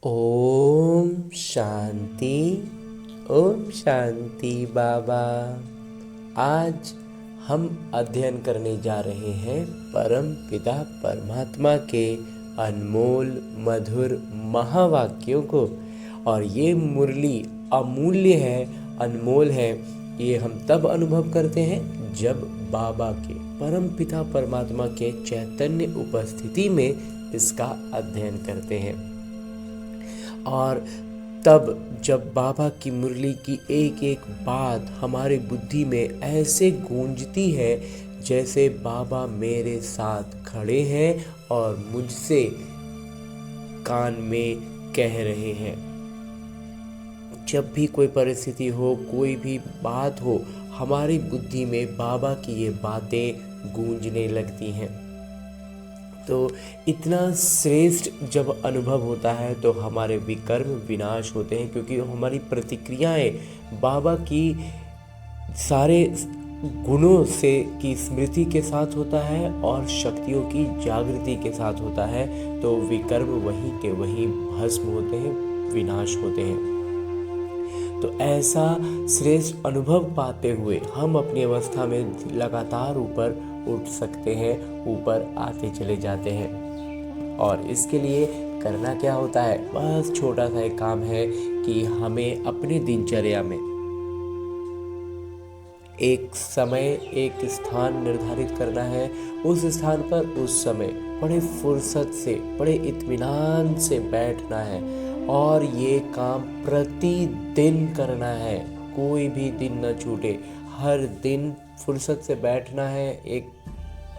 ओम शांति। ओम शांति बाबा। आज हम अध्ययन करने जा रहे हैं परम पिता परमात्मा के अनमोल मधुर महावाक्यों को। और ये मुरली अमूल्य है, अनमोल है। ये हम तब अनुभव करते हैं जब बाबा के परम पिता परमात्मा के चैतन्य उपस्थिति में इसका अध्ययन करते हैं। और तब जब बाबा की मुरली की एक एक बात हमारे बुद्धि में ऐसे गूंजती है जैसे बाबा मेरे साथ खड़े हैं और मुझसे कान में कह रहे हैं। जब भी कोई परिस्थिति हो, कोई भी बात हो, हमारी बुद्धि में बाबा की ये बातें गूंजने लगती हैं। तो इतना श्रेष्ठ जब अनुभव होता है तो हमारे विकर्म विनाश होते हैं, क्योंकि हमारी प्रतिक्रियाएं बाबा की सारे गुणों से की स्मृति के साथ होता है और शक्तियों की जागृति के साथ होता है। तो विकर्म वहीं के वहीं भस्म होते हैं, विनाश होते हैं। तो ऐसा श्रेष्ठ अनुभव पाते हुए हम अपनी अवस्था में लगातार ऊपर उठ सकते हैं, ऊपर आते चले जाते हैं। और इसके लिए करना क्या होता है? बस छोटा सा एक काम है कि हमें अपने दिनचर्या में एक समय, एक स्थान निर्धारित करना है। उस स्थान पर उस समय बड़े फुर्सत से, बड़े इत्मीनान से बैठना है और ये काम प्रतिदिन करना है। कोई भी दिन न छूटे, हर दिन फुर्सत से बैठना है। एक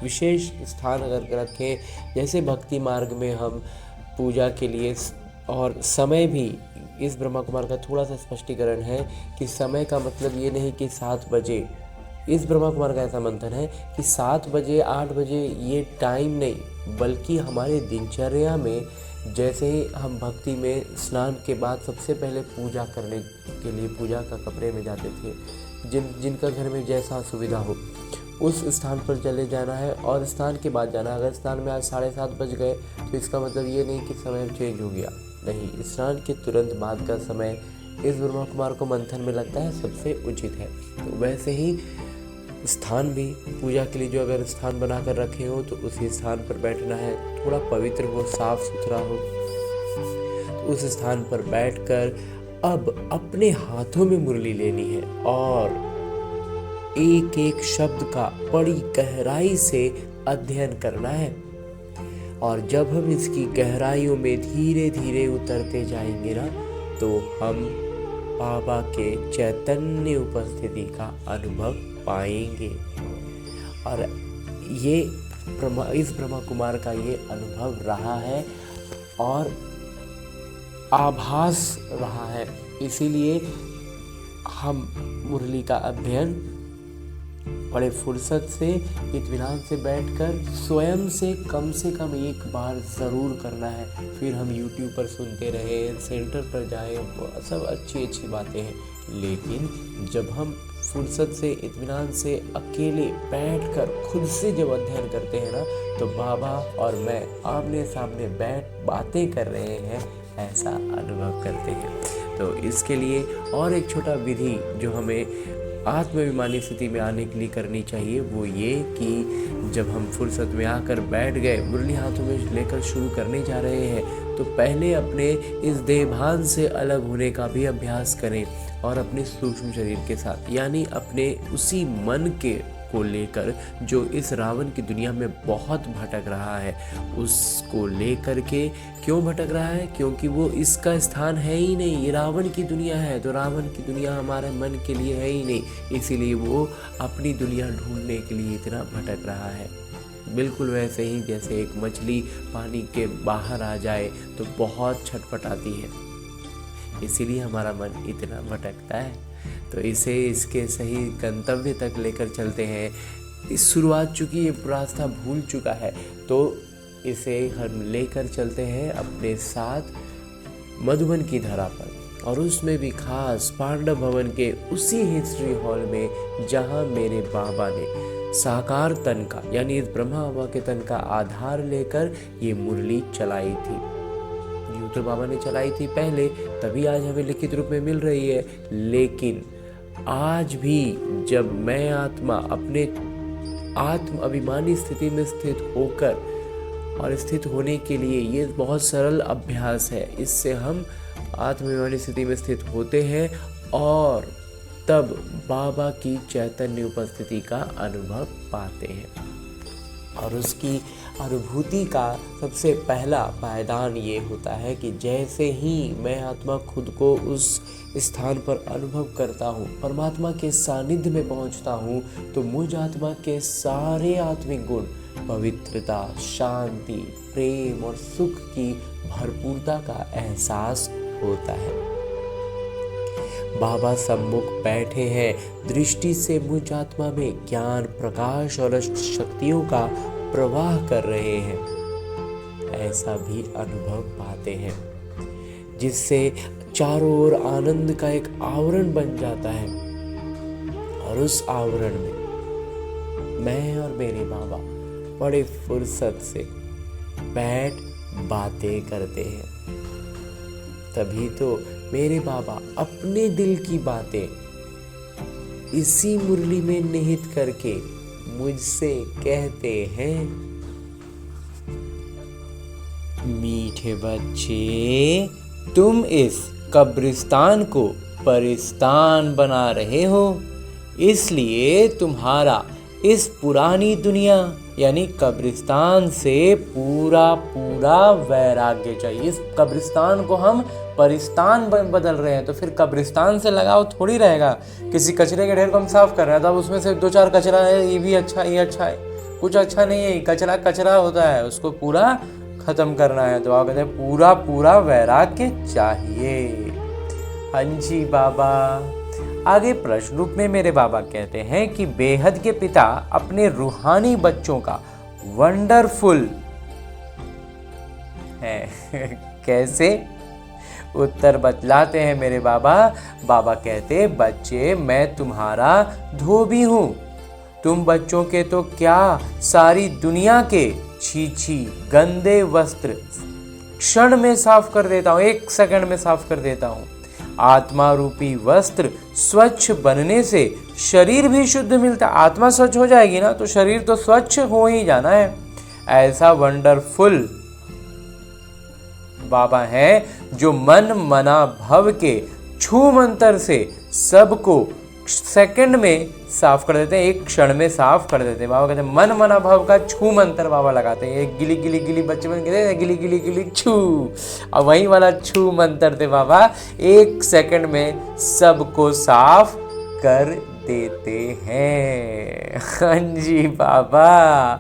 विशेष स्थान अगर रखें, जैसे भक्ति मार्ग में हम पूजा के लिए, और समय भी इस ब्रह्मा कुमार का थोड़ा सा स्पष्टीकरण है कि समय का मतलब ये नहीं कि 7 बजे। इस ब्रह्मा कुमार का ऐसा मंथन है कि 7 बजे 8 बजे ये टाइम नहीं, बल्कि हमारे दिनचर्या में जैसे ही हम भक्ति में स्नान के बाद सबसे पहले पूजा करने के लिए पूजा का कमरे में जाते थे, जिनका घर में जैसा सुविधा हो उस स्थान पर चले जाना है और स्नान के बाद जाना। अगर स्नान में आज 7:30 बज गए तो इसका मतलब ये नहीं कि समय चेंज हो गया, नहीं, स्नान के तुरंत बाद का समय इस ब्रह्मा कुमार को मंथन में लगता है सबसे उचित है। तो वैसे ही स्थान भी पूजा के लिए जो अगर स्थान बना कर रखे हो तो उसी स्थान पर बैठना है। थोड़ा पवित्र हो, साफ सुथरा हो, तो उस स्थान पर बैठकर अब अपने हाथों में मुरली लेनी है और एक एक शब्द का बड़ी गहराई से अध्ययन करना है। और जब हम इसकी गहराइयों में धीरे धीरे उतरते जाएंगे ना, तो हम बाबा के चैतन्य उपस्थिति का अनुभव पाएंगे। और ये इस ब्रह्मा कुमार का ये अनुभव रहा है और आभास रहा है। इसीलिए हम मुरली का अध्ययन बड़े फुर्सत से, इत्मीनान से बैठकर स्वयं से कम एक बार ज़रूर करना है। फिर हम YouTube पर सुनते रहे, सेंटर पर जाए, सब अच्छी बातें हैं, लेकिन जब हम फुर्सत से, इत्मीनान से अकेले बैठकर खुद से जब अध्ययन करते हैं ना, तो बाबा और मैं आमने सामने बैठ बातें कर रहे हैं, ऐसा अनुभव करते हैं। तो इसके लिए और एक छोटा विधि जो हमें आत्माभिमानी स्थिति में आने के लिए करनी चाहिए, वो ये कि जब हम फुर्सत में आकर बैठ गए, मुरली हाथों में लेकर शुरू करने जा रहे हैं, तो पहले अपने इस देहभान से अलग होने का भी अभ्यास करें और अपने सूक्ष्म शरीर के साथ, यानी अपने उसी मन के को लेकर जो इस रावण की दुनिया में बहुत भटक रहा है, उसको लेकर के। क्यों भटक रहा है? क्योंकि वो इसका स्थान है ही नहीं, ये रावण की दुनिया है, तो रावण की दुनिया हमारे मन के लिए है ही नहीं, इसीलिए वो अपनी दुनिया ढूंढने के लिए इतना भटक रहा है। बिल्कुल वैसे ही जैसे एक मछली पानी के बाहर आ जाए तो बहुत छटपटाती है, इसीलिए हमारा मन इतना भटकता है। तो इसे इसके सही गंतव्य तक लेकर चलते हैं। इस शुरुआत, चूँकि ये रास्ता भूल चुका है, तो इसे हम लेकर चलते हैं अपने साथ मधुबन की धरा पर, और उसमें भी खास पांडव भवन के उसी हिस्ट्री हॉल में जहाँ मेरे बाबा ने साकार तन का, यानी इस ब्रह्मा बाबा के तन का आधार लेकर ये मुरली चलाई थी। यूँ सूत्र बाबा ने चलाई थी पहले, तभी आज हमें लिखित रूप में मिल रही है। लेकिन आज भी जब मैं आत्मा अपने आत्म अभिमानी स्थिति में स्थित होकर और स्थित होने के लिए, ये बहुत सरल अभ्यास है, इससे हम आत्माभिमानी स्थिति में स्थित होते हैं और तब बाबा की चैतन्य उपस्थिति का अनुभव पाते हैं। और उसकी अनुभूति का सबसे पहला पायदान ये होता है कि जैसे ही मैं आत्मा खुद को उस स्थान पर अनुभव करता हूँ, परमात्मा के सानिध्य में पहुँचता हूँ, तो मुझ आत्मा के सारे आत्मिक गुण, पवित्रता, शांति, प्रेम और सुख की भरपूरता का एहसास होता है। बाबा सम्मुख बैठे हैं, दृष्टि से मुझ आत्मा में ज्ञान, प्रकाश और अष्ट शक्तियों का प्रवाह कर रहे हैं, ऐसा भी अनुभव पाते हैं, जिससे चारों ओर आनंद का एक आवरण बन जाता है। और उस आवरण में मैं और मेरे बाबा बड़े फुर्सत से बैठ बातें करते हैं। तभी तो मेरे बाबा अपने दिल की बातें इसी मुरली में निहित करके मुझसे कहते हैं, मीठे बच्चे, तुम इस कब्रिस्तान को परिस्तान बना रहे हो, इसलिए तुम्हारा इस पुरानी दुनिया यानी कब्रिस्तान से पूरा पूरा वैराग्य चाहिए। इस कब्रिस्तान को हम परिस्तान बदल रहे हैं, तो फिर कब्रिस्तान से लगाव थोड़ी रहेगा। किसी कचरे के ढेर को हम साफ कर रहे हैं, तो अब उसमें से 2-4 कचरा है, ये भी अच्छा, ये अच्छा है, कुछ अच्छा नहीं है, कचरा कचरा होता है, उसको पूरा खत्म करना है। तो आप कहते हैं पूरा पूरा वैराग्य चाहिए। हाँ जी बाबा। आगे प्रश्न रूप में मेरे बाबा कहते हैं कि बेहद के पिता अपने रूहानी बच्चों का वंडरफुल है कैसे? उत्तर बतलाते हैं मेरे बाबा। बाबा कहते, बच्चे, मैं तुम्हारा धोबी हूं। तुम बच्चों के तो क्या, सारी दुनिया के छी गंदे वस्त्र क्षण में साफ कर देता हूं, 1 सेकंड में साफ कर देता हूं। आत्मा रूपी वस्त्र स्वच्छ बनने से शरीर भी शुद्ध मिलता है। आत्मा स्वच्छ हो जाएगी ना, तो शरीर तो स्वच्छ हो ही जाना है। ऐसा वंडरफुल बाबा है जो मन मना भव के छू मंतर से सबको सेकंड में साफ कर देते हैं, 1 क्षण में साफ कर देते हैं। बाबा कहते हैं मन मना भाव का छू मंत्र बाबा लगाते हैं। एक गिली गिली गिली बच्चे बन कहते हैं गिली गिली गिली छू, और वही वाला छू मंत्र थे बाबा, 1 सेकंड में सबको साफ कर देते हैं। हाँ जी बाबा।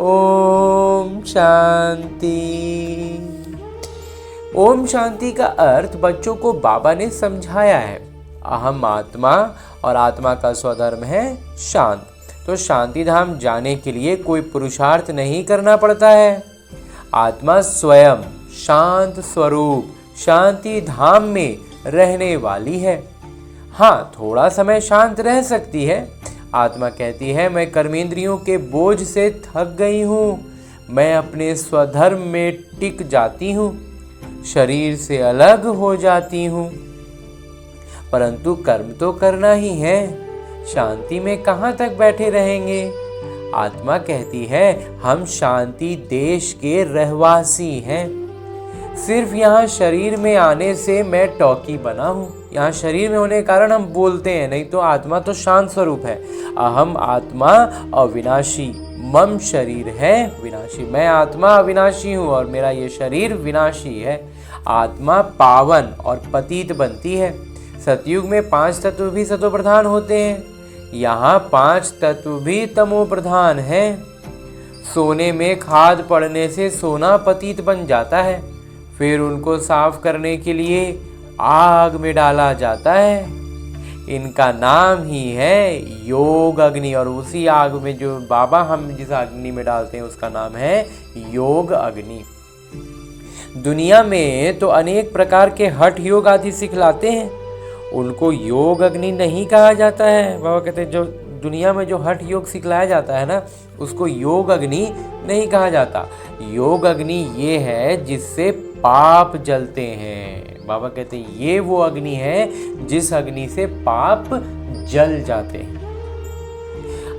ओम शांति। ओम शांति का अर्थ बच्चों को बाबा ने समझाया है। अहम आत्मा और आत्मा का स्वधर्म है शांत। तो शांति धाम जाने के लिए कोई पुरुषार्थ नहीं करना पड़ता है। आत्मा स्वयं शांत स्वरूप शांति धाम में रहने वाली है। हाँ, थोड़ा समय शांत रह सकती है। आत्मा कहती है, मैं कर्मेंद्रियों के बोझ से थक गई हूँ, मैं अपने स्वधर्म में टिक जाती हूँ, शरीर से अलग हो जाती हूँ, परंतु कर्म तो करना ही है, शांति में कहाँ तक बैठे रहेंगे। आत्मा कहती है, हम शांति देश के रहवासी हैं, सिर्फ यहाँ शरीर में आने से मैं टॉकी बना हूँ। यहाँ शरीर में होने के कारण हम बोलते हैं, नहीं तो आत्मा तो शांत स्वरूप है। अहम आत्मा अविनाशी, मम शरीर है विनाशी। मैं आत्मा अविनाशी हूँ और मेरा ये शरीर विनाशी है। आत्मा पावन और पतित बनती है। सतयुग में 5 तत्व भी सतो प्रधान होते हैं, यहाँ 5 तत्व भी तमो प्रधान हैं। सोने में खाद पड़ने से सोना पतित बन जाता है, फिर उनको साफ करने के लिए आग में डाला जाता है। इनका नाम ही है योग अग्नि, और उसी आग में जो बाबा हम जिस अग्नि में डालते हैं उसका नाम है योग अग्नि। दुनिया में तो अनेक प्रकार के हठ योग आदि सिखलाते हैं, उनको योग अग्नि नहीं कहा जाता है। बाबा कहते हैं जो दुनिया में जो हठ योग सिखलाया जाता है ना, उसको योग अग्नि नहीं कहा जाता। योग अग्नि ये है जिससे पाप जलते हैं। बाबा कहते हैं ये वो अग्नि है जिस अग्नि से पाप जल जाते हैं।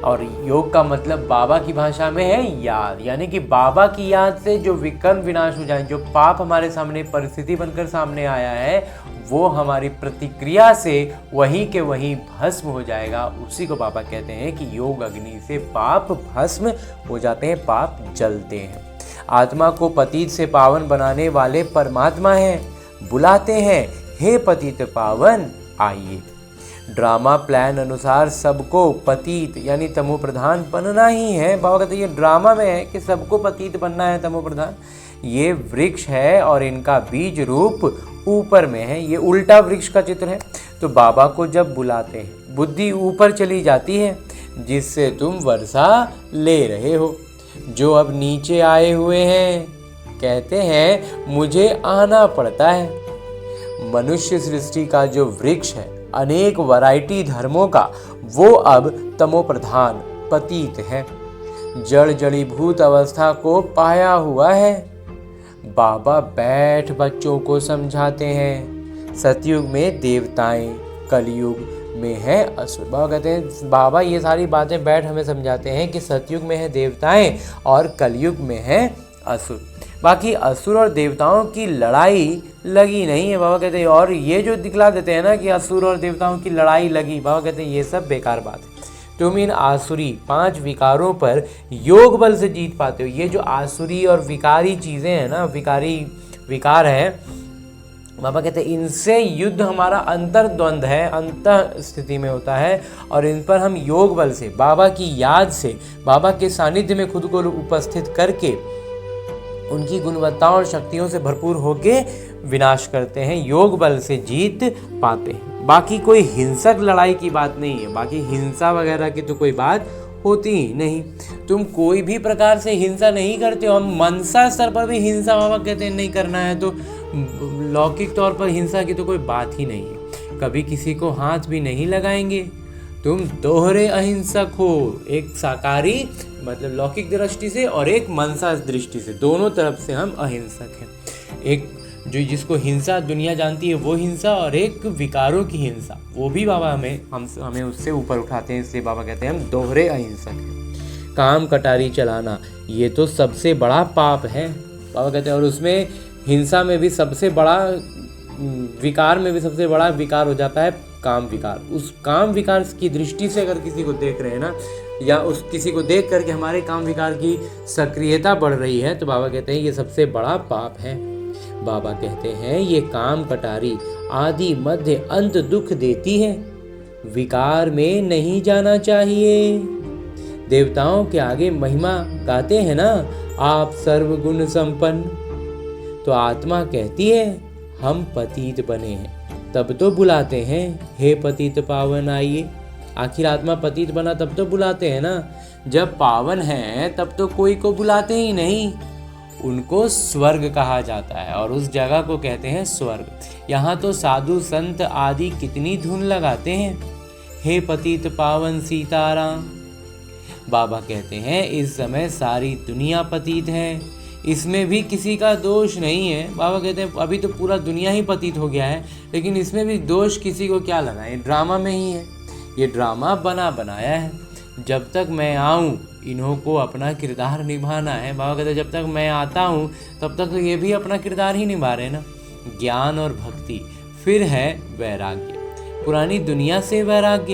और योग का मतलब बाबा की भाषा में है याद, यानी कि बाबा की याद से जो विकर्म विनाश हो जाए, जो पाप हमारे सामने परिस्थिति बनकर सामने आया है वो हमारी प्रतिक्रिया से वहीं के वहीं भस्म हो जाएगा। उसी को बाबा कहते हैं कि योग अग्नि से पाप भस्म हो जाते हैं, पाप जलते हैं। आत्मा को पतित से पावन बनाने वाले परमात्मा हैं, बुलाते हैं हे पतित पावन आइए। ड्रामा प्लान अनुसार सबको पतित यानी तमो प्रधान बनना ही है। बाबा कहते हैं ये ड्रामा में है कि सबको पतित बनना है, तमो प्रधान। ये वृक्ष है और इनका बीज रूप ऊपर में है, ये उल्टा वृक्ष का चित्र है। तो बाबा को जब बुलाते हैं बुद्धि ऊपर चली जाती है, जिससे तुम वर्षा ले रहे हो। जो अब नीचे आए हुए हैं कहते हैं मुझे आना पड़ता है। मनुष्य सृष्टि का जो वृक्ष है अनेक वैरायटी धर्मों का, वो अब तमो प्रधान पतित है, जड़ जड़ीभूत अवस्था को पाया हुआ है। बाबा बैठ बच्चों को समझाते हैं, सतयुग में देवताएं, कलयुग में है असुर। बाबा कहते हैं बाबा ये सारी बातें बैठ हमें समझाते हैं कि सतयुग में है देवताएं और कलयुग में है असुर। बाकी असुर और देवताओं की लड़ाई लगी नहीं है। बाबा कहते हैं, और ये जो दिखला देते हैं ना कि असुर और देवताओं की लड़ाई लगी, बाबा कहते हैं ये सब बेकार बात है। तुम इन आसुरी 5 विकारों पर योग बल से जीत पाते हो। ये जो आसुरी और विकारी चीज़ें हैं ना, विकारी विकार हैं, बाबा कहते हैं इनसे युद्ध हमारा अंतर्द्वंद है, अंत स्थिति में होता है। और इन पर हम योग बल से, बाबा की याद से, बाबा के सानिध्य में खुद को उपस्थित करके उनकी गुणवत्ताओं और शक्तियों से भरपूर होके विनाश करते हैं, योग बल से जीत पाते हैं। बाकी कोई हिंसक लड़ाई की बात नहीं है, बाकी हिंसा वगैरह की तो कोई बात होती ही नहीं। तुम कोई भी प्रकार से हिंसा नहीं करते हो। हम मनसा स्तर पर भी हिंसा बाबा कहते हैं नहीं करना है, तो लौकिक तौर पर हिंसा की तो कोई बात ही नहीं है। कभी किसी को हाथ भी नहीं लगाएंगे। तुम दोहरे अहिंसक हो, एक साकारी मतलब लौकिक दृष्टि से और एक मनसा दृष्टि से, दोनों तरफ से हम अहिंसक हैं। एक जो जिसको हिंसा दुनिया जानती है वो हिंसा, और एक विकारों की हिंसा, वो भी बाबा हमें उससे ऊपर उठाते हैं। इसलिए बाबा कहते हैं हम दोहरे अहिंसक हैं। काम कटारी चलाना ये तो सबसे बड़ा पाप है, बाबा कहते हैं। और उसमें हिंसा में भी सबसे बड़ा, विकार में भी सबसे बड़ा विकार हो जाता है काम विकार। उस काम विकार की दृष्टि से अगर किसी को देख रहे हैं ना, या उस किसी को देख करके हमारे काम विकार की सक्रियता बढ़ रही है, तो बाबा कहते हैं ये सबसे बड़ा पाप है। बाबा कहते हैं ये काम कटारी आदि मध्य अंत दुख देती है, विकार में नहीं जाना चाहिए। देवताओं के आगे महिमा गाते हैं ना, आप सर्वगुण संपन्न, तो आत्मा कहती है हम पतित बने हैं, तब तो बुलाते हैं हे पतित पावन आइए। आखिर आत्मा पतित बना तब तो बुलाते हैं ना, जब पावन है तब तो कोई को बुलाते ही नहीं। उनको स्वर्ग कहा जाता है और उस जगह को कहते हैं स्वर्ग। यहाँ तो साधु संत आदि कितनी धुन लगाते हैं, हे पतित पावन सीताराम। बाबा कहते हैं इस समय सारी दुनिया पतित है, इसमें भी किसी का दोष नहीं है। बाबा कहते हैं अभी तो पूरा दुनिया ही पतित हो गया है, लेकिन इसमें भी दोष किसी को क्या लगा, ये ड्रामा में ही है, ये ड्रामा बना बनाया है। जब तक मैं आऊँ इन्हों को अपना किरदार निभाना है। बाबा कहते हैं जब तक मैं आता हूँ तब तक तो ये भी अपना किरदार ही निभा रहे हैं ना। ज्ञान और भक्ति, फिर है वैराग्य, पुरानी दुनिया से वैराग्य,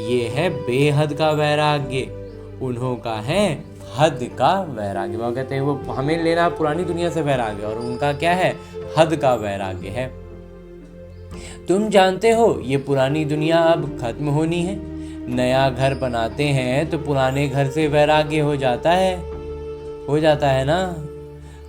ये है बेहद का वैराग्य, उन्हों का है हद का वैराग्य। बाबा कहते हैं वो हमें लेना पुरानी दुनिया से वैराग्य, और उनका क्या है, हद का वैराग्य है। तुम जानते हो ये पुरानी दुनिया अब खत्म होनी है, नया घर बनाते हैं तो पुराने घर से वैराग्य हो जाता है ना।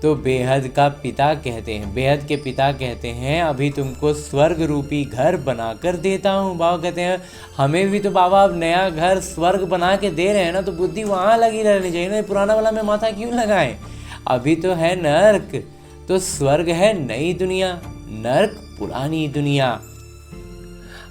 तो बेहद का पिता कहते हैं, बेहद के पिता कहते हैं अभी तुमको स्वर्ग रूपी घर बनाकर देता हूँ। बाबा कहते हैं हमें भी तो बाबा अब नया घर स्वर्ग बना के दे रहे हैं ना, तो बुद्धि वहाँ लगी रहनी चाहिए ना, पुराना वाला में माथा क्यों लगाएं। अभी तो है नर्क, तो स्वर्ग है नई दुनिया, नर्क पुरानी दुनिया।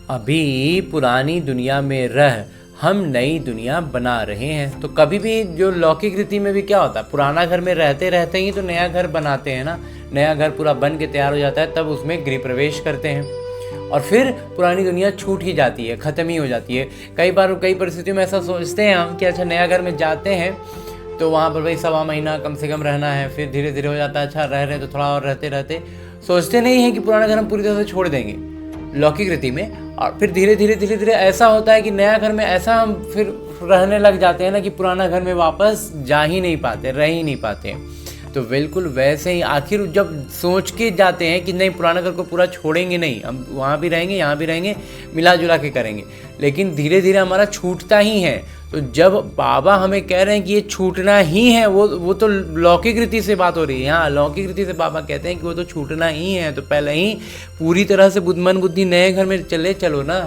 अभी पुरानी दुनिया में रह हम नई दुनिया बना रहे हैं। तो कभी भी जो लौकिक रीति में भी क्या होता है, पुराना घर में रहते रहते ही तो नया घर बनाते हैं ना। नया घर पूरा बन के तैयार हो जाता है तब उसमें गृह प्रवेश करते हैं और फिर पुरानी दुनिया छूट ही जाती है, ख़त्म ही हो जाती है। कई बार कई परिस्थितियों में ऐसा सोचते हैं हम कि अच्छा नया घर में जाते हैं तो वहाँ पर भाई 1.25 महीना कम से कम रहना है, फिर धीरे धीरे हो जाता है अच्छा रह रहे तो थोड़ा और रहते रहते सोचते नहीं हैं कि पुराना घर हम पूरी तरह से छोड़ देंगे लौकिक रीति में। और फिर धीरे धीरे ऐसा होता है कि नया घर में ऐसा हम फिर रहने लग जाते हैं ना कि पुराना घर में वापस जा ही नहीं पाते, रह ही नहीं पाते। तो बिल्कुल वैसे ही आखिर जब सोच के जाते हैं कि नहीं पुराना घर को पूरा छोड़ेंगे नहीं, हम वहाँ भी रहेंगे यहाँ भी रहेंगे, मिला जुला के करेंगे, लेकिन धीरे धीरे हमारा छूटता ही है। तो जब बाबा हमें कह रहे हैं कि ये छूटना ही है, वो तो लौकिक रीति से बात हो रही है। यहाँ लौकिक रीति से बाबा कहते हैं कि वो तो छूटना ही है, तो पहले ही पूरी तरह से मन बुद्धि नए घर में चलो ना।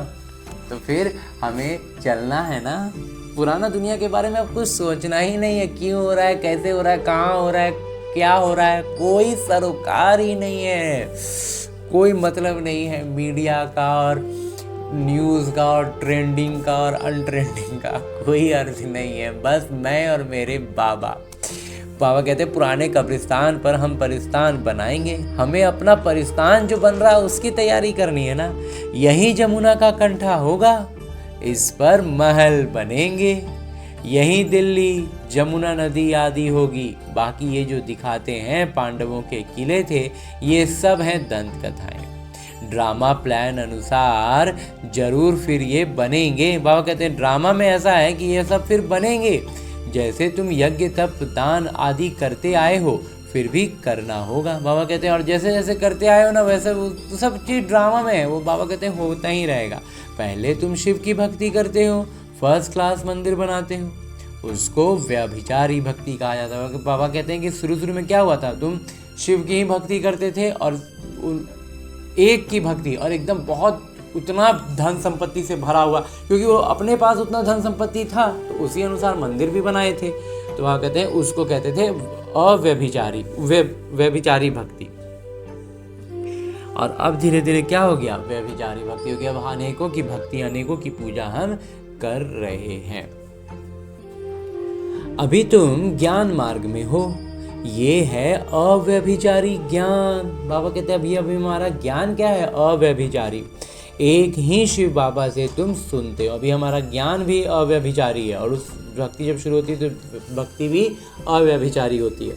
तो फिर हमें चलना है ना, पुराना दुनिया के बारे में अब कुछ सोचना ही नहीं है, क्यों हो रहा है, कैसे हो रहा है, कहाँ हो रहा है, क्या हो रहा है, कोई सरोकार ही नहीं है, कोई मतलब नहीं है मीडिया का और न्यूज़ का और ट्रेंडिंग का और अनट्रेंडिंग का, कोई अर्थ नहीं है। बस मैं और मेरे बाबा कहते हैं पुराने कब्रिस्तान पर हम परिस्तान बनाएंगे। हमें अपना परिस्तान जो बन रहा है उसकी तैयारी करनी है ना। यही जमुना का कंठा होगा, इस पर महल बनेंगे, यही दिल्ली जमुना नदी आदि होगी। बाकी ये जो दिखाते हैं पांडवों के किले थे, ये सब हैं दंत कथाएं। ड्रामा प्लान अनुसार जरूर फिर ये बनेंगे। बाबा कहते हैं ड्रामा में ऐसा है कि ये सब फिर बनेंगे। जैसे तुम यज्ञ तप दान आदि करते आए हो फिर भी करना होगा। बाबा कहते हैं और जैसे जैसे करते आए हो ना वैसे वो तो सब चीज़ ड्रामा में है, वो बाबा कहते हैं होता ही रहेगा। पहले तुम शिव की भक्ति करते हो, फर्स्ट क्लास मंदिर बनाते हो, उसको व्यभिचारी भक्ति कहा जाता है। बाबा कहते हैं कि शुरू में क्या हुआ था, तुम शिव की ही भक्ति करते थे और एक की भक्ति और एकदम बहुत उतना धन संपत्ति से भरा हुआ, क्योंकि वो अपने पास उतना धन संपत्ति था तो उसी अनुसार मंदिर भी बनाए थे। तो वहाँ कहते हैं उसको कहते थे व्यभिचारी भक्ति। और अब धीरे धीरे क्या हो गया, व्यभिचारी भक्ति हो गया। अब अनेकों की भक्ति अनेकों की पूजा हम कर रहे हैं। अभी तुम ज्ञान मार्ग में हो, ये है अव्यभिचारी ज्ञान। बाबा कहते हैं अभी हमारा ज्ञान क्या है, अव्यभिचारी। एक ही शिव बाबा से तुम सुनते हो, अभी हमारा ज्ञान भी अव्यभिचारी है। और उस भक्ति जब शुरू होती है तो भक्ति भी अव्यभिचारी होती है,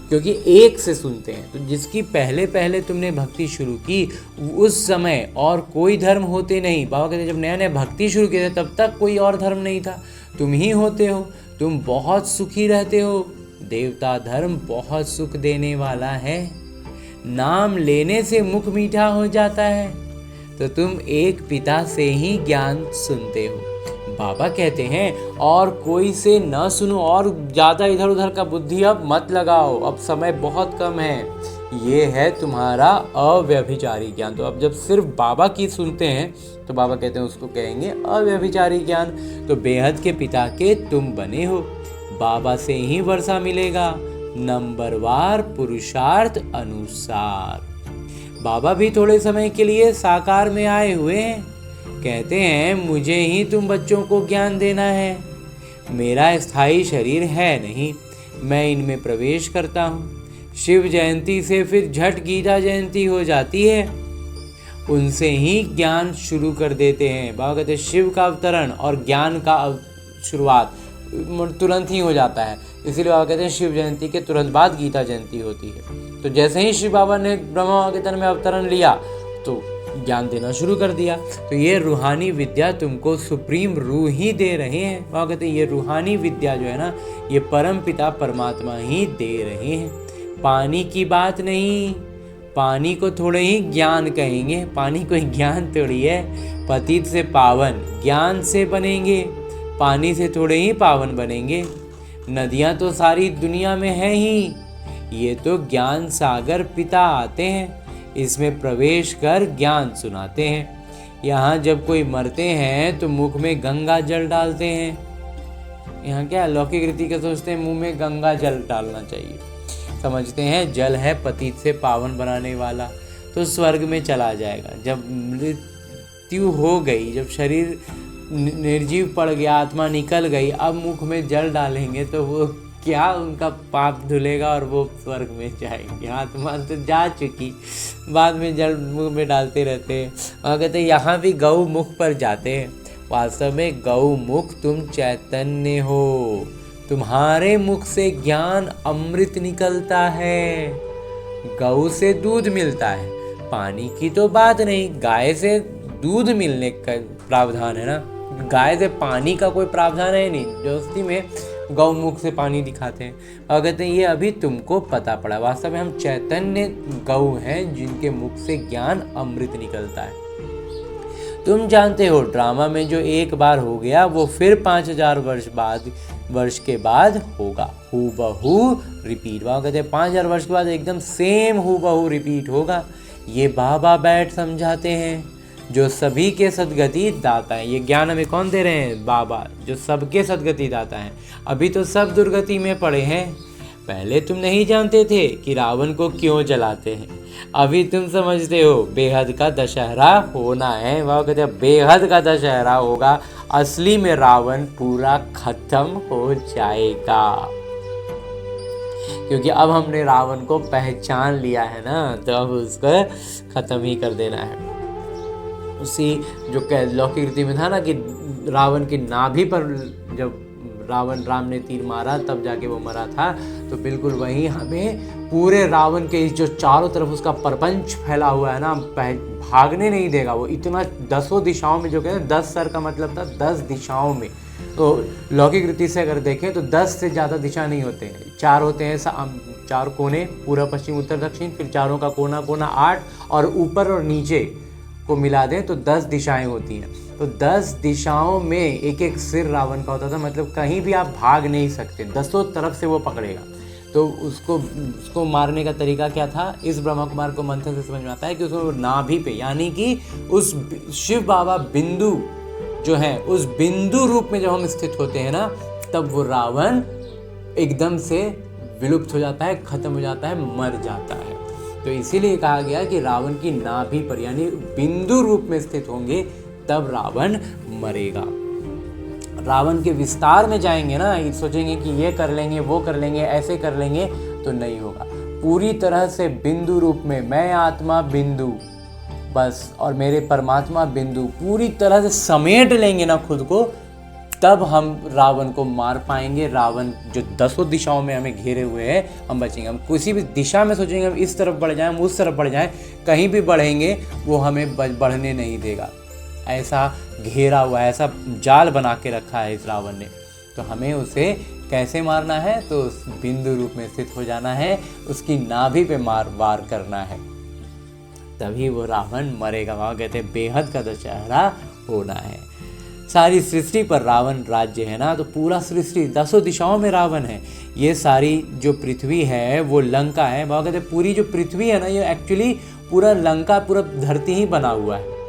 क्योंकि एक से सुनते हैं। तो जिसकी पहले तुमने भक्ति शुरू की उस समय और कोई धर्म होते नहीं। बाबा कहते जब नया भक्ति शुरू किए थे तब तक कोई और धर्म नहीं था, तुम ही होते हो। तुम बहुत सुखी रहते हो, देवता धर्म बहुत सुख देने वाला है। नाम लेने से मुख मीठा हो जाता है, तो तुम एक पिता से ही ज्ञान सुनते हो। बाबा कहते हैं और कोई से न सुनो और ज़्यादा इधर उधर का बुद्धि अब मत लगाओ, अब समय बहुत कम है। ये है तुम्हारा अव्यभिचारी ज्ञान। तो अब जब सिर्फ बाबा की सुनते हैं तो बाबा कहते हैं उसको कहेंगे अव्यभिचारी ज्ञान। तो बेहद के पिता के तुम बने हो, बाबा से ही वर्षा मिलेगा, नंबरवार पुरुषार्थ अनुसार। बाबा भी थोड़े समय के लिए साकार में आए हुए हैं। कहते हैं मुझे ही तुम बच्चों को ज्ञान देना है, मेरा स्थायी शरीर है नहीं, मैं इनमें प्रवेश करता हूँ। शिव जयंती से फिर झट गीता जयंती हो जाती है, उनसे ही ज्ञान शुरू कर देते हैं। बाबा कहते हैं शिव का अवतरण और ज्ञान का शुरुआत तुरंत ही हो जाता है, इसीलिए बाबा कहते हैं शिव जयंती के तुरंत बाद गीता जयंती होती है। तो जैसे ही शिव बाबा ने ब्रह्मा के तन में अवतरण लिया तो ज्ञान देना शुरू कर दिया। तो ये रूहानी विद्या तुमको सुप्रीम रूह ही दे रहे हैं। बाबा कहते हैं ये रूहानी विद्या जो है ना, ये परम पिता परमात्मा ही दे रहे हैं। पानी की बात नहीं, पानी को थोड़े ही ज्ञान कहेंगे, पानी कोई ज्ञान थोड़ी है। पतित से पावन ज्ञान से बनेंगे, पानी से थोड़े ही पावन बनेंगे। नदियाँ तो सारी दुनिया में है ही, ये तो ज्ञान सागर पिता आते हैं, इसमें प्रवेश कर ज्ञान सुनाते हैं। यहाँ जब कोई मरते हैं तो मुख में गंगा जल डालते हैं। यहाँ क्या लौकिक रीति के सोचते हैं मुंह में गंगा जल डालना चाहिए, समझते हैं जल है पतित से पावन बनाने वाला, तो स्वर्ग में चला जाएगा। जब मृत्यु हो गई, जब शरीर निर्जीव पड़ गया, आत्मा निकल गई, अब मुख में जल डालेंगे तो वो क्या उनका पाप धुलेगा और वो स्वर्ग में जाएंगे। आत्मा तो जा चुकी, बाद में जल मुंह में डालते रहते हैं। और कहते यहाँ भी गौ मुख पर जाते हैं। वास्तव में गौ मुख तुम चैतन्य हो, तुम्हारे मुख से ज्ञान अमृत निकलता है। गौ से दूध मिलता है, पानी की तो बात नहीं, गाय से दूध मिलने का प्रावधान है ना, गाय से पानी का कोई प्रावधान है नहीं। दोस्ती में गौमुख से पानी दिखाते हैं और कहते हैं ये अभी तुमको पता पड़ा। वास्तव में हम चैतन्य गौ हैं जिनके मुख से ज्ञान अमृत निकलता है। तुम जानते हो ड्रामा में जो एक बार हो गया वो फिर 5000 वर्ष के बाद होगा, हूबहू रिपीट। वहाँ कहते हैं 5000 वर्ष के बाद एकदम सेम हूबहू रिपीट होगा। ये बाबा बैठ समझाते हैं जो सभी के सदगति दाता है। ये ज्ञान हमें कौन दे रहे हैं? बाबा, जो सबके सदगति दाता हैं। अभी तो सब दुर्गति में पड़े हैं। पहले तुम नहीं जानते थे कि रावण को क्यों जलाते हैं, अभी तुम समझते हो। बेहद का दशहरा होना है, वह कहते हैं बेहद का दशहरा होगा, असली में रावण पूरा खत्म हो जाएगा। क्योंकि अब हमने रावण को पहचान लिया है ना, तो अब उसको खत्म ही कर देना है। उसी जो लौकिक रीति में था ना कि रावण की नाभि पर जब राम ने तीर मारा तब जाके वो मरा था, तो बिल्कुल वही हमें पूरे रावण के जो चारों तरफ उसका प्रपंच फैला हुआ है ना, भागने नहीं देगा वो। इतना 10 दिशाओं में, जो कहते हैं 10 सर का मतलब था 10 दिशाओं में। तो लौकिक रीति से अगर देखें तो 10 से ज़्यादा दिशा नहीं होते हैं, 4 होते हैं, 4 कोने, पूर्व पश्चिम उत्तर दक्षिण, फिर चारों का कोना 8, और ऊपर और नीचे को मिला दें तो 10 दिशाएं होती हैं। तो 10 दिशाओं में एक एक सिर रावण का होता था, मतलब कहीं भी आप भाग नहीं सकते, 10 तरफ से वो पकड़ेगा। तो उसको मारने का तरीका क्या था? इस ब्रह्मा कुमार को मंथन से समझ में आता है कि उसको नाभि पे, यानी कि उस शिव बाबा बिंदु जो है, उस बिंदु रूप में जब हम स्थित होते हैं ना, तब वो रावण एकदम से विलुप्त हो जाता है, खत्म हो जाता है, मर जाता है। तो इसीलिए कहा गया कि रावण की नाभि पर, यानी बिंदु रूप में स्थित होंगे, तब रावण मरेगा। रावण के विस्तार में जाएंगे ना, सोचेंगे कि ये कर लेंगे, वो कर लेंगे, ऐसे कर लेंगे, तो नहीं होगा। पूरी तरह से बिंदु रूप में, मैं आत्मा बिंदु बस और मेरे परमात्मा बिंदु, पूरी तरह से समेट लेंगे ना खुद को, तब हम रावण को मार पाएंगे। रावण जो 10 दिशाओं में हमें घेरे हुए हैं, हम बचेंगे। हम किसी भी दिशा में सोचेंगे हम इस तरफ बढ़ जाएं, हम उस तरफ बढ़ जाएं, कहीं भी बढ़ेंगे वो हमें बढ़ने नहीं देगा। ऐसा घेरा हुआ है, ऐसा जाल बना के रखा है इस रावण ने। तो हमें उसे कैसे मारना है? तो उस बिंदु रूप में स्थित हो जाना है, उसकी नाभि पे वार करना है, तभी वो रावण मरेगा। वहाँ कहते हैं बेहद का दशहरा होना है। सारी सृष्टि पर रावण राज्य है ना, तो पूरा सृष्टि 10 दिशाओं में रावण है। ये सारी जो पृथ्वी है वो लंका है। वहाँ कहते हैं पूरी जो पृथ्वी है ना, ये एक्चुअली पूरा लंका, पूरा धरती ही बना हुआ है।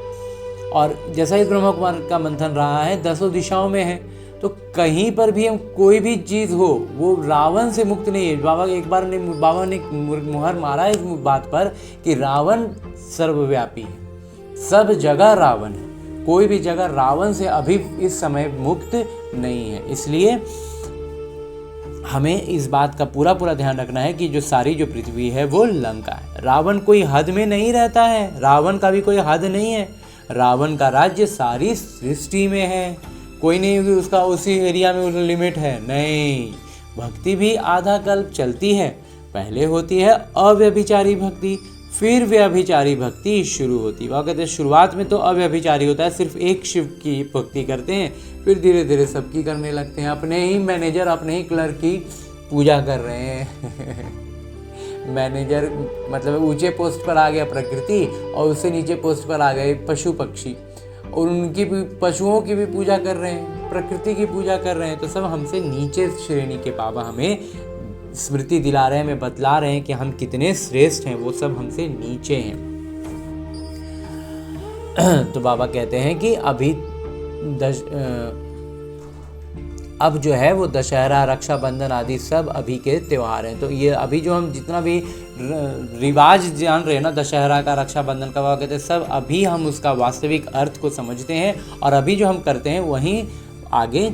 और जैसा इस ब्रह्मा कुमार का मंथन रहा है, 10 दिशाओं में है, तो कहीं पर भी हम कोई भी चीज़ हो वो रावण से मुक्त नहीं है। बाबा ने मुहर मारा इस बात पर कि रावण सर्वव्यापी है, सब जगह रावण है, कोई भी जगह रावण से अभी इस समय मुक्त नहीं है। इसलिए हमें इस बात का पूरा ध्यान रखना है कि जो सारी जो पृथ्वी है वो लंका है। रावण कोई हद में नहीं रहता है, रावण का भी कोई हद नहीं है। रावण का राज्य सारी सृष्टि में है, कोई नहीं कि उसका उसी एरिया में उसका लिमिट है, नहीं। भक्ति भी आधा कल्प चलती है, पहले होती है अव्यभिचारी भक्ति, फिर व्यभिचारी भक्ति शुरू होती है। वह कहते हैं शुरुआत में तो अव्यभिचारी होता है, सिर्फ एक शिव की भक्ति करते हैं, फिर धीरे धीरे सबकी करने लगते हैं। अपने ही मैनेजर, अपने ही क्लर्क की पूजा कर रहे हैं। मैनेजर मतलब ऊंचे पोस्ट पर आ गया प्रकृति, और उससे नीचे पोस्ट पर आ गए पशु पक्षी, और उनकी भी, पशुओं की भी पूजा कर रहे हैं, प्रकृति की पूजा कर रहे हैं। तो सब हमसे नीचे श्रेणी के बाबा हमें स्मृति दिला रहे हैं, हमें बतला रहे हैं कि हम कितने श्रेष्ठ हैं, वो सब हमसे नीचे हैं। तो बाबा कहते हैं कि अब जो है वो दशहरा, रक्षाबंधन आदि सब अभी के त्यौहार हैं। तो ये अभी जो हम जितना भी रिवाज जान रहे हैं ना, दशहरा का, रक्षाबंधन का, बाबा कहते हैं सब अभी हम उसका वास्तविक अर्थ को समझते हैं, और अभी जो हम करते हैं वहीं आगे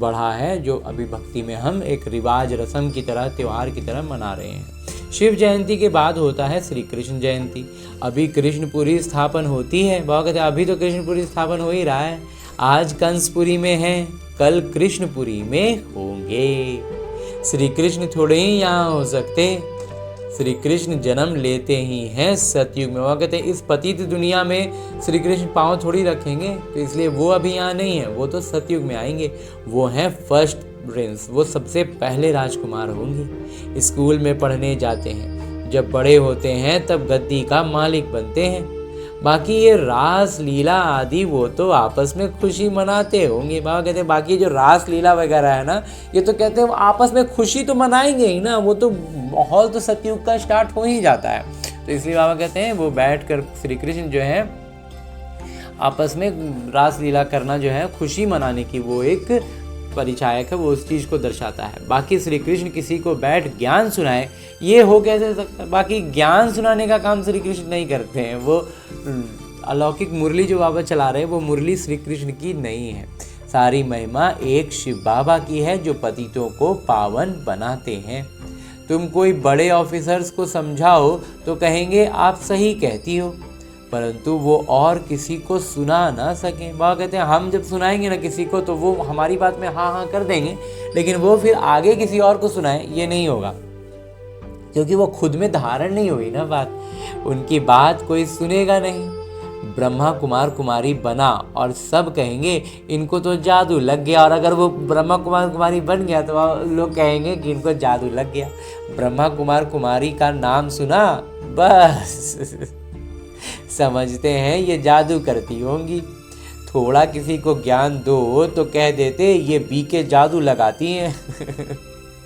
बढ़ा है, जो अभी भक्ति में हम एक रिवाज रस्म की तरह, त्योहार की तरह मना रहे हैं। शिव जयंती के बाद होता है श्री कृष्ण जयंती। अभी कृष्णपुरी स्थापन होती है। बाबा कहते हैं अभी तो कृष्णपुरी स्थापन हो ही रहा है। आज कंसपुरी में है, कल कृष्णपुरी में होंगे। श्री कृष्ण थोड़े ही यहाँ हो सकते, श्री कृष्ण जन्म लेते ही हैं सतयुग में। वो कहते हैं इस पतित दुनिया में श्री कृष्ण पाँव थोड़ी रखेंगे, तो इसलिए वो अभी यहाँ नहीं है, वो तो सतयुग में आएंगे। वो हैं फर्स्ट प्रिंस, वो सबसे पहले राजकुमार होंगे। स्कूल में पढ़ने जाते हैं, जब बड़े होते हैं तब गद्दी का मालिक बनते हैं। बाकी ये रास लीला आदि वो तो आपस में खुशी मनाते होंगे। बाबा कहते हैं बाकी जो रास लीला वगैरह है ना, ये तो कहते हैं आपस में खुशी तो मनाएंगे ही ना, वो तो माहौल तो सतयुग का स्टार्ट हो ही जाता है। तो इसलिए बाबा कहते हैं वो बैठकर श्री कृष्ण जो है आपस में रास लीला करना जो है खुशी मनाने की वो एक परिचायक है, वो उस चीज़ को दर्शाता है। बाकी श्री कृष्ण किसी को बैठ ज्ञान सुनाए, ये हो कैसे सकता है? बाकी ज्ञान सुनाने का काम श्री कृष्ण नहीं करते हैं। वो अलौकिक मुरली जो बाबा चला रहे हैं वो मुरली श्री कृष्ण की नहीं है। सारी महिमा एक शिव बाबा की है जो पतितों को पावन बनाते हैं। तुम कोई बड़े ऑफिसर्स को समझाओ तो कहेंगे आप सही कहती हो, परंतु वो और किसी को सुना ना सकें। बाबा कहते हैं हम जब सुनाएंगे ना किसी को तो वो हमारी बात में हाँ हाँ कर देंगे, लेकिन वो फिर आगे किसी और को सुनाए ये नहीं होगा, क्योंकि वो खुद में धारण नहीं हुई ना बात। उनकी बात कोई सुनेगा नहीं। ब्रह्मा कुमार कुमारी बना और सब कहेंगे इनको तो जादू लग गया, और अगर वो ब्रह्मा कुमार कुमारी बन गया तो लोग कहेंगे कि इनको जादू लग गया। ब्रह्मा कुमार कुमारी का नाम सुना बस समझते हैं ये जादू करती होंगी। थोड़ा किसी को ज्ञान दो तो कह देते ये बीके जादू लगाती हैं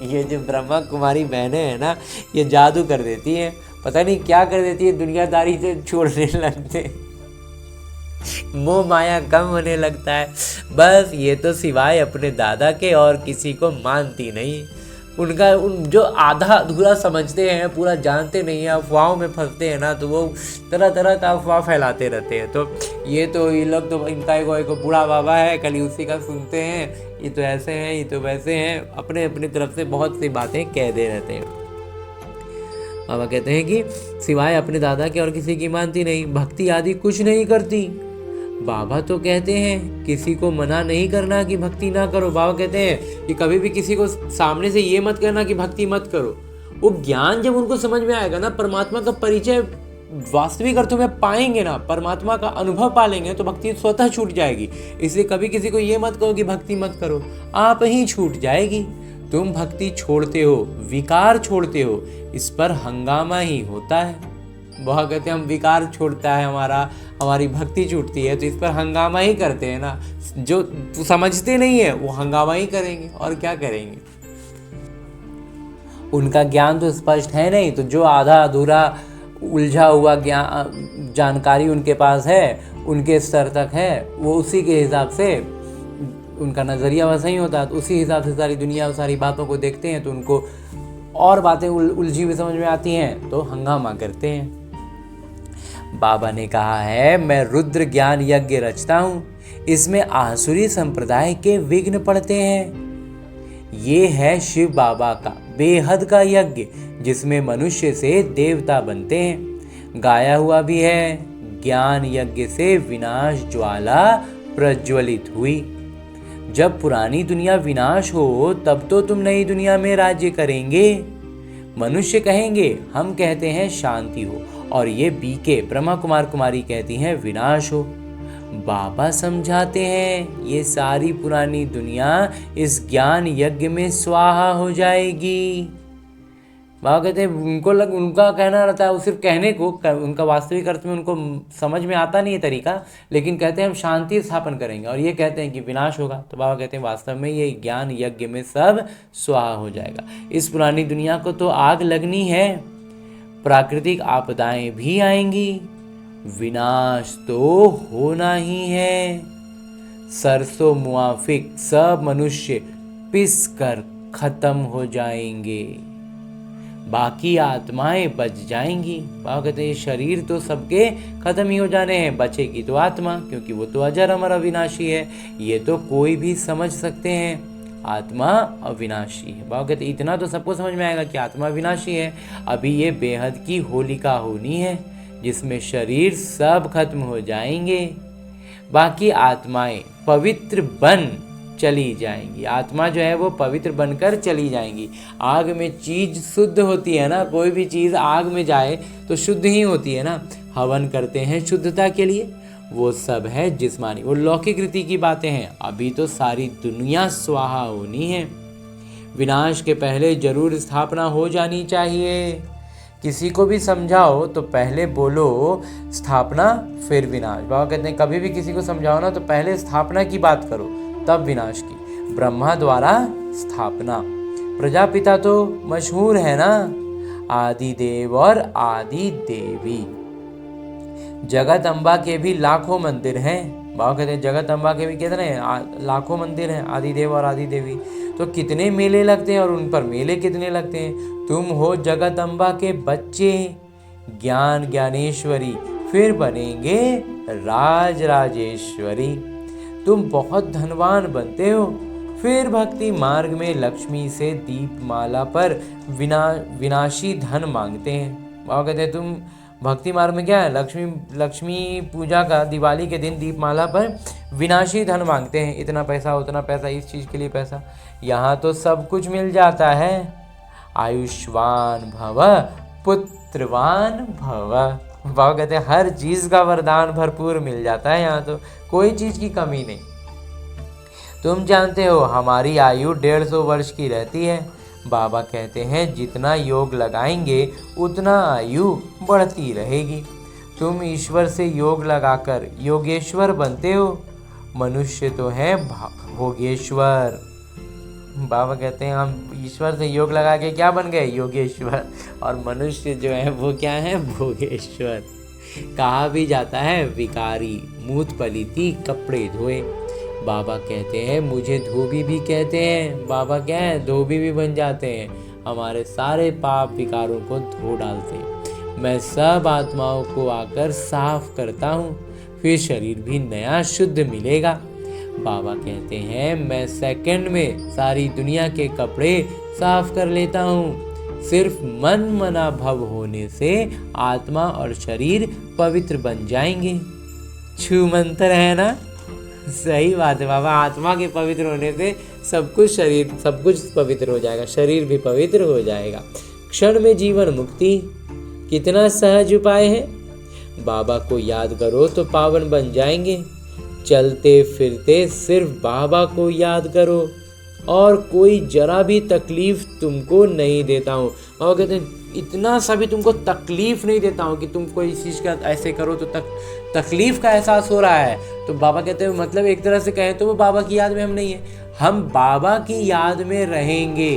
ये जो ब्रह्मा कुमारी बहनें हैं ना, ये जादू कर देती हैं, पता नहीं क्या कर देती है, दुनियादारी से छोड़ने लगते, मोह माया कम होने लगता है। बस ये तो सिवाय अपने दादा के और किसी को मानती नहीं। उनका जो आधा अधूरा समझते हैं, पूरा जानते नहीं हैं, अफवाहों में फंसते हैं ना, तो वो तरह तरह का अफवाह फैलाते रहते हैं। तो ये तो ये लोग तो इनका एक बूढ़ा बाबा है, कल उसी का सुनते हैं, ये तो ऐसे हैं, ये तो वैसे हैं, अपने अपनी तरफ से बहुत सी बातें कह दे रहते हैं। बाबा कहते हैं कि सिवाय अपने दादा के और किसी की मानती नहीं, भक्ति आदि कुछ नहीं करती। बाबा तो कहते हैं किसी को मना नहीं करना कि भक्ति ना करो। बाबा कहते हैं कि कभी भी किसी को सामने से ये मत कहना कि भक्ति मत करो। वो ज्ञान जब उनको समझ में आएगा ना, परमात्मा का परिचय वास्तविक अर्थों में पाएंगे ना, परमात्मा का अनुभव पा लेंगे, तो भक्ति स्वतः छूट जाएगी। इसलिए कभी किसी को ये मत कहो कि भक्ति मत करो, आप ही छूट जाएगी। तुम भक्ति छोड़ते हो, विकार छोड़ते हो, इस पर हंगामा ही होता है। वह कहते हैं हम विकार छोड़ता है हमारी भक्ति छूटती है, तो इस पर हंगामा ही करते हैं ना। जो समझते नहीं है वो हंगामा ही करेंगे, और क्या करेंगे। उनका ज्ञान तो स्पष्ट है नहीं, तो जो आधा अधूरा उलझा हुआ ज्ञान जानकारी उनके पास है, उनके स्तर तक है, वो उसी के हिसाब से उनका नज़रिया वैसा ही होता है। तो उसी हिसाब से सारी दुनिया और सारी बातों को देखते हैं, तो उनको और बातें उलझी हुई समझ में आती हैं, तो हंगामा करते हैं। बाबा ने कहा है मैं रुद्र ज्ञान यज्ञ रचता हूँ, इसमें आसुरी संप्रदाय के विघ्न पड़ते हैं। ये है शिव बाबा का बेहद का यज्ञ, जिसमें मनुष्य से देवता बनते हैं। गाया हुआ भी है, ज्ञान यज्ञ से विनाश ज्वाला प्रज्वलित हुई। जब पुरानी दुनिया विनाश हो तब तो तुम नई दुनिया में राज्य करेंगे। मनुष्य कहेंगे, हम कहते हैं शांति हो, और ये बीके ब्रह्मा कुमार कुमारी कहती हैं विनाश हो। बाबा समझाते हैं ये सारी पुरानी दुनिया इस ज्ञान यज्ञ में स्वाहा हो जाएगी। बाबा कहते हैं उनका कहना रहता है, वो सिर्फ कहने को, उनका वास्तविक अर्थ में उनको समझ में आता नहीं है तरीका, लेकिन कहते हैं हम शांति स्थापन करेंगे, और ये कहते हैं कि विनाश होगा। तो बाबा कहते हैं वास्तव में ये ज्ञान यज्ञ में सब स्वाहा हो जाएगा। इस पुरानी दुनिया को तो आग लगनी है, प्राकृतिक आपदाएं भी आएंगी, विनाश तो होना ही है। सरसों मुआफिक सब मनुष्य पिस कर खत्म हो जाएंगे। बाकी आत्माएं बच जाएंगी। बाबा कहते हैं शरीर तो सबके खत्म ही हो जाने हैं, बचेगी तो आत्मा, क्योंकि वो तो अजर अमर अविनाशी है। ये तो कोई भी समझ सकते हैं, आत्मा अविनाशी है। बाबा कहते इतना तो सबको समझ में आएगा कि आत्मा अविनाशी है। अभी ये बेहद की होलिका होनी है जिसमें शरीर सब खत्म हो जाएंगे, बाकी आत्माएं पवित्र बन चली जाएंगी। आत्मा जो है वो पवित्र बनकर चली जाएंगी। आग में चीज शुद्ध होती है ना, कोई भी चीज़ आग में जाए तो शुद्ध ही होती है ना। हवन करते हैं शुद्धता के लिए, वो सब है जिस्मानी, वो लौकिक रीति की बातें हैं। अभी तो सारी दुनिया स्वाहा होनी है, विनाश के पहले जरूर स्थापना हो जानी चाहिए। किसी को भी समझाओ तो पहले बोलो स्थापना फिर विनाश। बाबा कहते हैं कभी भी किसी को समझाओ ना तो पहले स्थापना की बात करो तब विनाश की। ब्रह्मा द्वारा स्थापना, प्रजापिता तो मशहूर है ना, आदि देव और आदि देवी। जगत अम्बा के भी लाखों मंदिर हैं। बाबा कहते हैं जगत अम्बा के भी कितने लाखों मंदिर हैं, आदि देव और आदि देवी। तो कितने मेले लगते हैं और उन पर मेले कितने लगते हैं। तुम हो जगत अम्बा के बच्चे, ज्ञान ज्ञानेश्वरी, फिर बनेंगे राज राजेश्वरी। तुम बहुत धनवान बनते हो, फिर भक्ति मार्ग में लक्ष्मी से दीपमाला पर विनाशी धन मांगते हैं। बाबा कहते हैं तुम भक्ति मार्ग में क्या है, लक्ष्मी पूजा का दिवाली के दिन दीपमाला पर विनाशी धन मांगते हैं, इतना पैसा उतना पैसा, इस चीज़ के लिए पैसा। यहाँ तो सब कुछ मिल जाता है। आयुष्मान भव पुत्रवान भव। बाबा कहते हैं हर चीज़ का वरदान भरपूर मिल जाता है, यहाँ तो कोई चीज़ की कमी नहीं। तुम जानते हो हमारी आयु 150 वर्ष की रहती है। बाबा कहते हैं जितना योग लगाएंगे उतना आयु बढ़ती रहेगी। तुम ईश्वर से योग लगाकर योगेश्वर बनते हो, मनुष्य तो है भोगेश्वर। बाबा कहते हैं हम ईश्वर से योग लगा के क्या बन गए, योगेश्वर, और मनुष्य जो है वो क्या है, भोगेश्वर। कहा भी जाता है विकारी मूत पलीती कपड़े धोए। बाबा कहते हैं मुझे धोबी भी कहते हैं। बाबा क्या है, धोबी भी बन जाते हैं, हमारे सारे पाप विकारों को धो डालते हैं। मैं सब आत्माओं को आकर साफ करता हूँ, फिर शरीर भी नया शुद्ध मिलेगा। बाबा कहते हैं मैं सेकंड में सारी दुनिया के कपड़े साफ कर लेता हूँ। सिर्फ मन मना भव होने से आत्मा और शरीर पवित्र बन जाएंगे। छू मंत्र है ना, सही बात है बाबा। आत्मा के पवित्र होने से सब कुछ, शरीर सब कुछ पवित्र हो जाएगा, शरीर भी पवित्र हो जाएगा। क्षण में जीवन मुक्ति, कितना सहज उपाय है। बाबा को याद करो तो पावन बन जाएंगे। चलते फिरते सिर्फ बाबा को याद करो और कोई जरा भी तकलीफ तुमको नहीं देता हूँ। और कहते हैं इतना सा भी तुमको तकलीफ नहीं देता हूँ कि तुम कोई चीज़ का ऐसे करो तो तकलीफ का एहसास हो रहा है। तो बाबा कहते हैं मतलब एक तरह से कहें तो वो बाबा की याद में हम नहीं है, हम बाबा की याद में रहेंगे।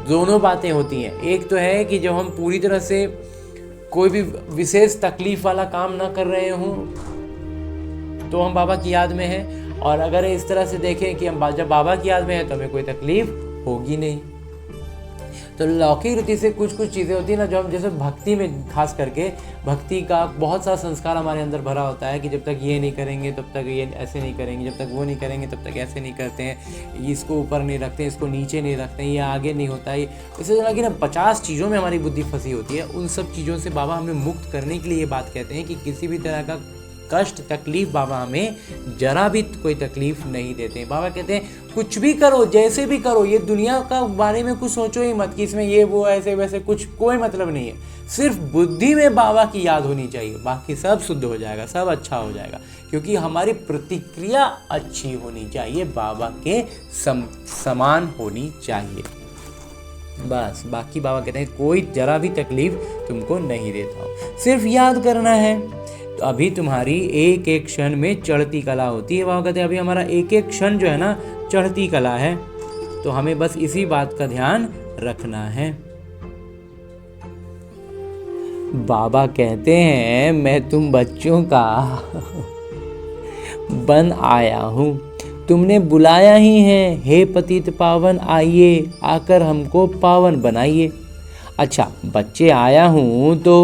दोनों बातें होती हैं। एक तो है कि जब हम पूरी तरह से कोई भी विशेष तकलीफ वाला काम ना कर रहे हों तो हम बाबा की याद में हैं, और अगर इस तरह से देखें कि हम जब बाबा की याद में हैं तो हमें कोई तकलीफ होगी नहीं। तो लौकिक रीति से कुछ चीज़ें होती है ना, जो हम जैसे भक्ति में खास करके भक्ति का बहुत सा संस्कार हमारे अंदर भरा होता है कि जब तक ये नहीं करेंगे तब तक ये ऐसे नहीं करेंगे, जब तक वो नहीं करेंगे तब तक ऐसे नहीं करते हैं, इसको ऊपर नहीं रखते हैं, इसको नीचे नहीं रखते हैं, ये आगे नहीं होता है। इससे ज़रा कि ना 50 चीज़ों में हमारी बुद्धि फंसी होती है। उन सब चीज़ों से बाबा हमें मुक्त करने के लिए ये बात कहते हैं कि किसी भी तरह का कष्ट तकलीफ बाबा हमें जरा भी कोई तकलीफ नहीं देते हैं। बाबा कहते हैं कुछ भी करो, जैसे भी करो, ये दुनिया का बारे में कुछ सोचो ही मत कि इसमें ये वो ऐसे वैसे, कुछ कोई मतलब नहीं है। सिर्फ बुद्धि में बाबा की याद होनी चाहिए, बाकी सब शुद्ध हो जाएगा, सब अच्छा हो जाएगा, क्योंकि हमारी प्रतिक्रिया अच्छी होनी चाहिए, बाबा के समान होनी चाहिए। बस बाकी बाबा कहते हैं कोई जरा भी तकलीफ तुमको नहीं देता हूँ, सिर्फ याद करना है। तो अभी तुम्हारी एक एक क्षण में चढ़ती कला होती है। बाबा कहते हैं अभी हमारा एक एक क्षण जो है ना चढ़ती कला है, तो हमें बस इसी बात का ध्यान रखना है। बाबा कहते हैं मैं तुम बच्चों का बन आया हूँ, तुमने बुलाया ही है, हे पतित पावन आइए, आकर हमको पावन बनाइए। अच्छा बच्चे आया हूं तो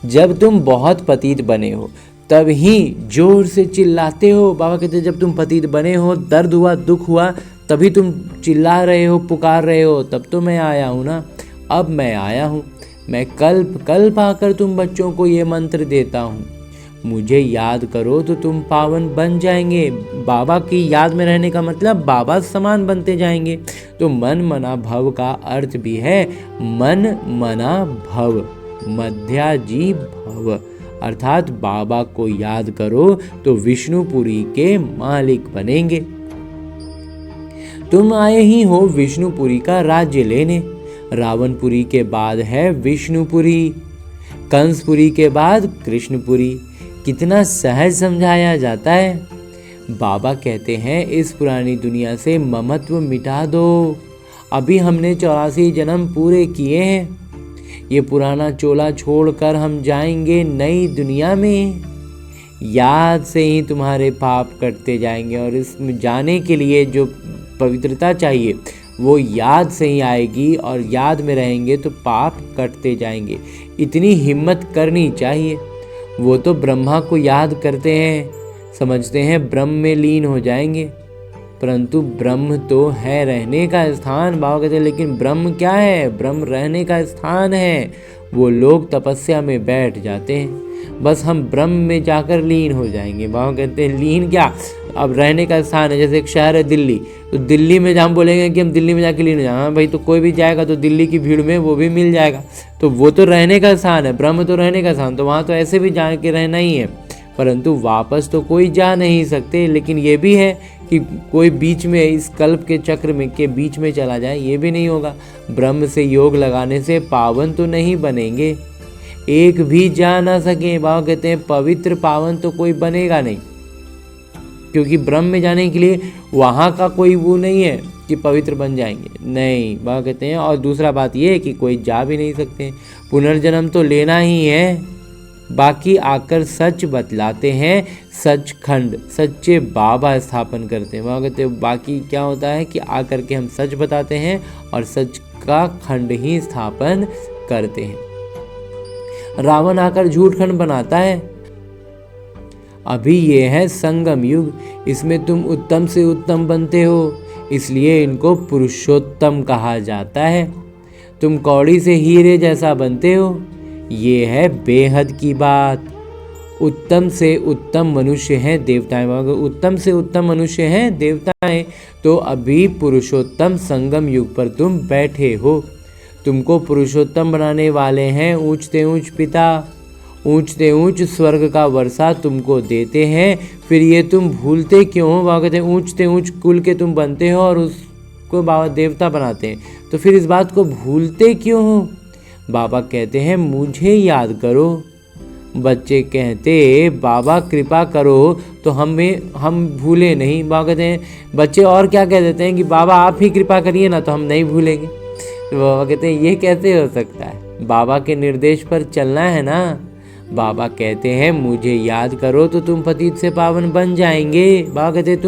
जब तुम बहुत पतित बने हो तब ही जोर से चिल्लाते हो। बाबा कहते हैं जब तुम पतित बने हो, दर्द हुआ, दुख हुआ, तभी तुम चिल्ला रहे हो, पुकार रहे हो, तब तो मैं आया हूँ ना। अब मैं आया हूँ, मैं कल्प कल्प आकर तुम बच्चों को ये मंत्र देता हूँ। मुझे याद करो तो तुम पावन बन जाएंगे। बाबा की याद में रहने का मतलब बाबा समान बनते जाएंगे। तो मन मना भव का अर्थ भी है मन मना भव, मध्याजी भव, अर्थात बाबा को याद करो तो विष्णुपुरी के मालिक बनेंगे। तुम आए ही हो विष्णुपुरी का राज्य लेने। रावणपुरी के बाद है विष्णुपुरी, कंसपुरी के बाद कृष्णपुरी। कितना सहज समझाया जाता है। बाबा कहते हैं इस पुरानी दुनिया से ममत्व मिटा दो। अभी हमने 84 जन्म पूरे किए हैं। ये पुराना चोला छोड़कर हम जाएंगे नई दुनिया में। याद से ही तुम्हारे पाप कटते जाएंगे और इसमें जाने के लिए जो पवित्रता चाहिए वो याद से ही आएगी और याद में रहेंगे तो पाप कटते जाएंगे। इतनी हिम्मत करनी चाहिए। वो तो ब्रह्मा को याद करते हैं, समझते हैं ब्रह्म में लीन हो जाएंगे, परंतु ब्रह्म तो है रहने का स्थान। बाबा कहते हैं लेकिन ब्रह्म क्या है? ब्रह्म रहने का स्थान है। वो लोग तपस्या में बैठ जाते हैं, बस हम ब्रह्म में जाकर लीन हो जाएंगे। बाबा कहते हैं लीन क्या, अब रहने का स्थान है। जैसे एक शहर है दिल्ली, तो दिल्ली में हम बोलेंगे कि हम दिल्ली में जाके लीन हो जाएंगे, हाँ भाई, तो कोई भी जाएगा तो दिल्ली की भीड़ में वो भी मिल जाएगा। तो वो तो रहने का स्थान है, ब्रह्म तो रहने का स्थान, तो वहाँ तो ऐसे भी जा के रहना ही है, परंतु वापस तो कोई जा नहीं सकते। लेकिन ये भी है कि कोई बीच में इस कल्प के चक्र में के बीच में चला जाए, ये भी नहीं होगा। ब्रह्म से योग लगाने से पावन तो नहीं बनेंगे, एक भी जा ना सके। बाबा कहते हैं पवित्र पावन तो कोई बनेगा नहीं, क्योंकि ब्रह्म में जाने के लिए वहाँ का कोई वो नहीं है कि पवित्र बन जाएंगे, नहीं। बाबा कहते हैं और दूसरा बात ये है कि कोई जा भी नहीं सकते, पुनर्जन्म तो लेना ही है। बाकी आकर सच बतलाते हैं, सचखंड सच्चे बाबा स्थापन करते हैं। बाबा कहते हैं बाकी क्या होता है कि आकर के हम सच बताते हैं और सच का खंड ही स्थापन करते हैं। रावण आकर झूठ खंड बनाता है। अभी ये है संगम युग, इसमें तुम उत्तम से उत्तम बनते हो, इसलिए इनको पुरुषोत्तम कहा जाता है। तुम कौड़ी से हीरे जैसा बनते हो, ये है बेहद की बात। उत्तम से उत्तम मनुष्य हैं देवताएं। उत्तम से उत्तम मनुष्य हैं देवताएं, तो अभी पुरुषोत्तम संगम युग पर तुम बैठे हो। तुमको पुरुषोत्तम बनाने वाले हैं ऊंचते ऊंच पिता, ऊंचते ऊंच स्वर्ग का वर्षा तुमको देते हैं। फिर ये तुम भूलते क्यों हो? बाबा कहते हैं ऊंचते ऊंच कुल के तुम बनते हो और उसको बाबा देवता बनाते हैं, तो फिर इस बात को भूलते क्यों हो? बाबा कहते हैं मुझे याद करो। बच्चे कहते बाबा कृपा करो, तो हम भूले नहीं। बाबा कहते हैं बच्चे और क्या कह देते हैं कि बाबा आप ही कृपा करिए ना, तो हम नहीं भूलेंगे। तो बाबा कहते हैं ये कैसे हो सकता है? बाबा के निर्देश पर चलना है ना। बाबा कहते हैं मुझे याद करो तो तुम पतित से पावन बन जाएंगे। बाबा कहते हैं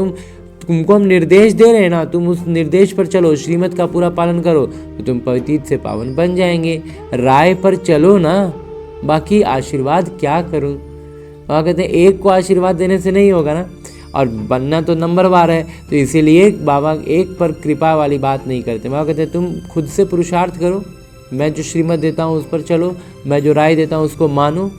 तुमको हम निर्देश दे रहे हैं ना, तुम उस निर्देश पर चलो, श्रीमत का पूरा पालन करो तो तुम पतित से पावन बन जाएंगे। राय पर चलो ना, बाकी आशीर्वाद क्या करूं? बाबा कहते हैं एक को आशीर्वाद देने से नहीं होगा ना, और बनना तो नंबरवार है, तो इसीलिए बाबा एक पर कृपा वाली बात नहीं करते। बाबा कहते हैं तुम खुद से पुरुषार्थ करो, मैं जो श्रीमत देता हूँ उस पर चलो, मैं जो राय देता हूँ उसको मानो,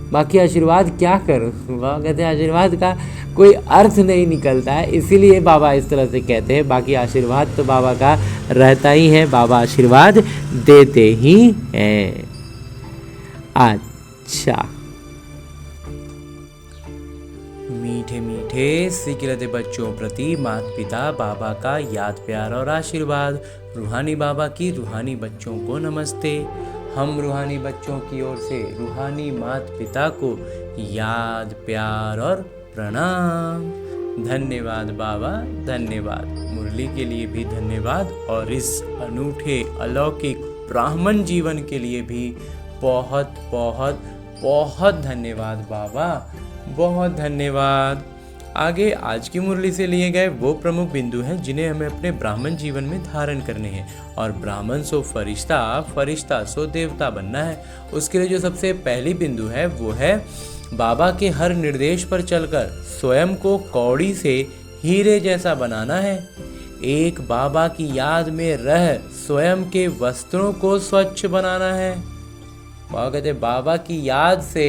बाकी आशीर्वाद क्या करूं? बाबा कहते हैं आशीर्वाद का कोई अर्थ नहीं निकलता है, इसीलिए बाबा इस तरह से कहते हैं। बाकी आशीर्वाद तो बाबा का रहता ही है, बाबा आशीर्वाद देते ही हैं। अच्छा, मीठे मीठे सिकरते बच्चों प्रति माता पिता बाबा का याद प्यार और आशीर्वाद। रूहानी बाबा की रूहानी बच्चों को नमस्ते। हम रूहानी बच्चों की ओर से रूहानी माता पिता को याद प्यार और प्रणाम। धन्यवाद बाबा, धन्यवाद। मुरली के लिए भी धन्यवाद, और इस अनूठे अलौकिक ब्राह्मण जीवन के लिए भी बहुत बहुत बहुत धन्यवाद बाबा, बहुत धन्यवाद। आगे आज की मुरली से लिए गए वो प्रमुख बिंदु हैं जिन्हें हमें अपने ब्राह्मण जीवन में धारण करने हैं। और ब्राह्मण सो फरिश्ता, फरिश्ता सो देवता बनना है। उसके लिए जो सबसे पहली बिंदु है वो है बाबा के हर निर्देश पर चलकर स्वयं को कौड़ी से हीरे जैसा बनाना है। एक बाबा की याद में रह स्वयं के वस्त्रों को स्वच्छ बनाना है। बाबा कहते हैं बाबा की याद से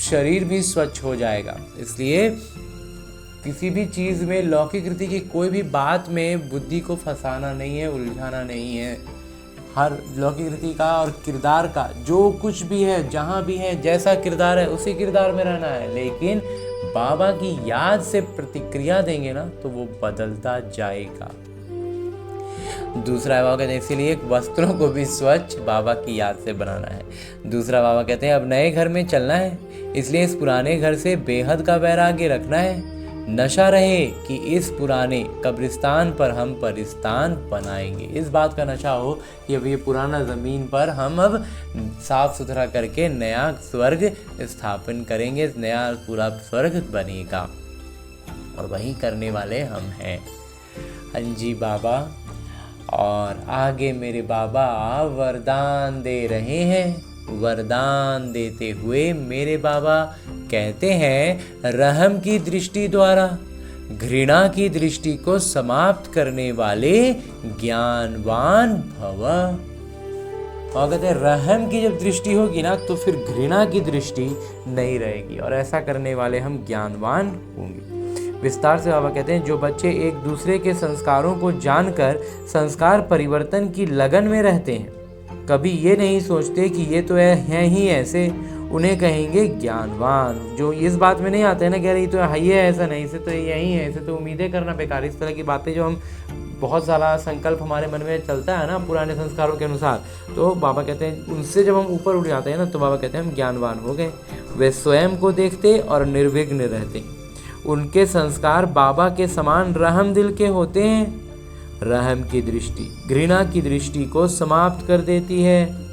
शरीर भी स्वच्छ हो जाएगा। इसलिए किसी भी चीज़ में लौकिक रीति की कोई भी बात में बुद्धि को फंसाना नहीं है, उलझाना नहीं है। हर लौकिक रीति का और किरदार का जो कुछ भी है, जहाँ भी है, जैसा किरदार है उसी किरदार में रहना है। लेकिन बाबा की याद से प्रतिक्रिया देंगे ना तो वो बदलता जाएगा। दूसरा बाबा कहते हैं इसीलिए वस्त्रों को भी स्वच्छ बाबा की याद से बनाना है। दूसरा बाबा कहते हैं अब नए घर में चलना है, इसलिए इस पुराने घर से बेहद का वैराग्य रखना है। नशा रहे कि इस पुराने कब्रिस्तान पर हम परिस्तान बनाएंगे। इस बात का नशा हो कि अब ये पुराना ज़मीन पर हम अब साफ सुथरा करके नया स्वर्ग स्थापन करेंगे, नया पूरा स्वर्ग बनेगा और वही करने वाले हम हैं। हाँ जी बाबा। और आगे मेरे बाबा वरदान दे रहे हैं। वरदान देते हुए मेरे बाबा कहते हैं रहम की दृष्टि द्वारा घृणा की दृष्टि को समाप्त करने वाले ज्ञानवान भव। और कहते हैं रहम की जब दृष्टि होगी ना तो फिर घृणा की दृष्टि नहीं रहेगी और ऐसा करने वाले हम ज्ञानवान होंगे। विस्तार से बाबा कहते हैं जो बच्चे एक दूसरे के संस्कारों को जानकर संस्कार परिवर्तन की लगन में रहते हैं, कभी ये नहीं सोचते कि ये तो हैं ही ऐसे, उन्हें कहेंगे ज्ञानवान। जो इस बात में नहीं आते हैं ना कि ये तो है ही है ऐसा, नहीं से तो यही है ऐसे, तो उम्मीदें करना बेकार। इस तरह की बातें जो हम बहुत सारा संकल्प हमारे मन में चलता है ना पुराने संस्कारों के अनुसार, तो बाबा कहते हैं उनसे जब हम ऊपर उठ जाते हैं ना तो बाबा कहते हैं हम ज्ञानवान हो गए। वे स्वयं को देखते और निर्विघ्न रहते। उनके संस्कार बाबा के समान रहम दिल के होते हैं। रहम की दृष्टि घृणा की दृष्टि को समाप्त कर देती है।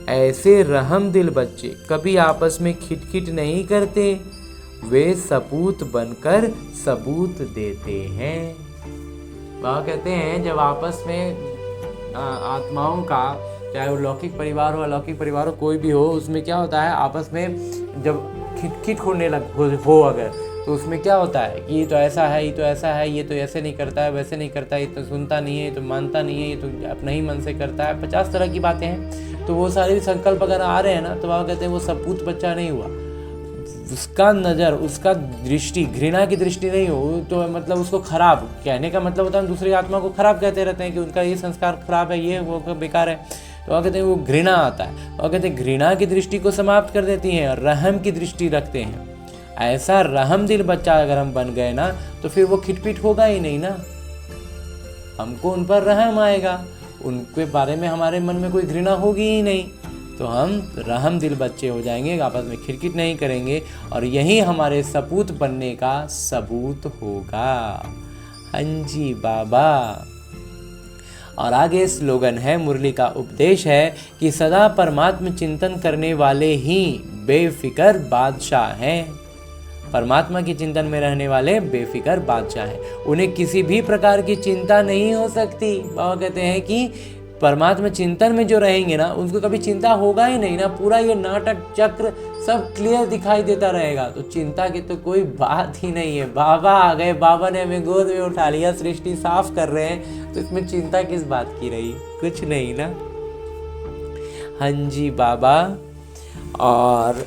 ऐसे रहम दिल बच्चे कभी आपस में खिटखिट नहीं करते, वे सपूत बनकर सबूत देते हैं। बाबा कहते हैं जब आपस में आत्माओं का, चाहे वो लौकिक परिवार हो अलौकिक परिवार हो, कोई भी हो, उसमें क्या होता है आपस में जब खिटखिट होने हो अगर, तो उसमें क्या होता है कि ये तो ऐसा है, ये तो ऐसा है, ये तो ऐसे नहीं करता है, वैसे नहीं करता है, ये तो सुनता नहीं है, ये तो मानता नहीं है, ये तो अपने ही मन से करता है, 50 तरह की बातें हैं। तो वो सारे संकल्प अगर आ रहे हैं ना तो बाबा कहते हैं वो सपूत बच्चा नहीं हुआ। उसका नज़र, उसका दृष्टि घृणा की दृष्टि नहीं हो तो मतलब उसको खराब कहने का मतलब होता है, हम दूसरी आत्मा को खराब कहते रहते हैं कि उनका ये संस्कार खराब है, ये वो बेकार है। तो वह कहते हैं वो घृणा आता है, वह कहते हैं घृणा की दृष्टि को समाप्त कर देती हैं और रहम की दृष्टि रखते हैं। ऐसा रहम दिल बच्चा अगर हम बन गए ना तो फिर वो खिटपिट होगा ही नहीं ना, हमको उन पर रहम आएगा, उनके बारे में हमारे मन में कोई घृणा होगी ही नहीं, तो हम रहम दिल बच्चे हो जाएंगे, आपस में खिटखिट नहीं करेंगे और यही हमारे सपूत बनने का सबूत होगा। हाँ जी बाबा। और आगे स्लोगन है, मुरली का उपदेश है कि सदा परमात्म चिंतन करने वाले ही बेफिक्र बादशाह हैं। परमात्मा के चिंतन में रहने वाले बेफिक्र बादशाह हैं, उन्हें किसी भी प्रकार की चिंता नहीं हो सकती। बाबा कहते हैं कि परमात्मा चिंतन में जो रहेंगे ना उनको कभी चिंता होगा ही नहीं ना, पूरा ये नाटक चक्र सब क्लियर दिखाई देता रहेगा, तो चिंता की तो कोई बात ही नहीं है। बाबा आ गए, बाबा ने हमें गोद में उठा लिया, सृष्टि साफ कर रहे हैं, तो इसमें चिंता किस बात की रही, कुछ नहीं ना। हाँ जी बाबा। और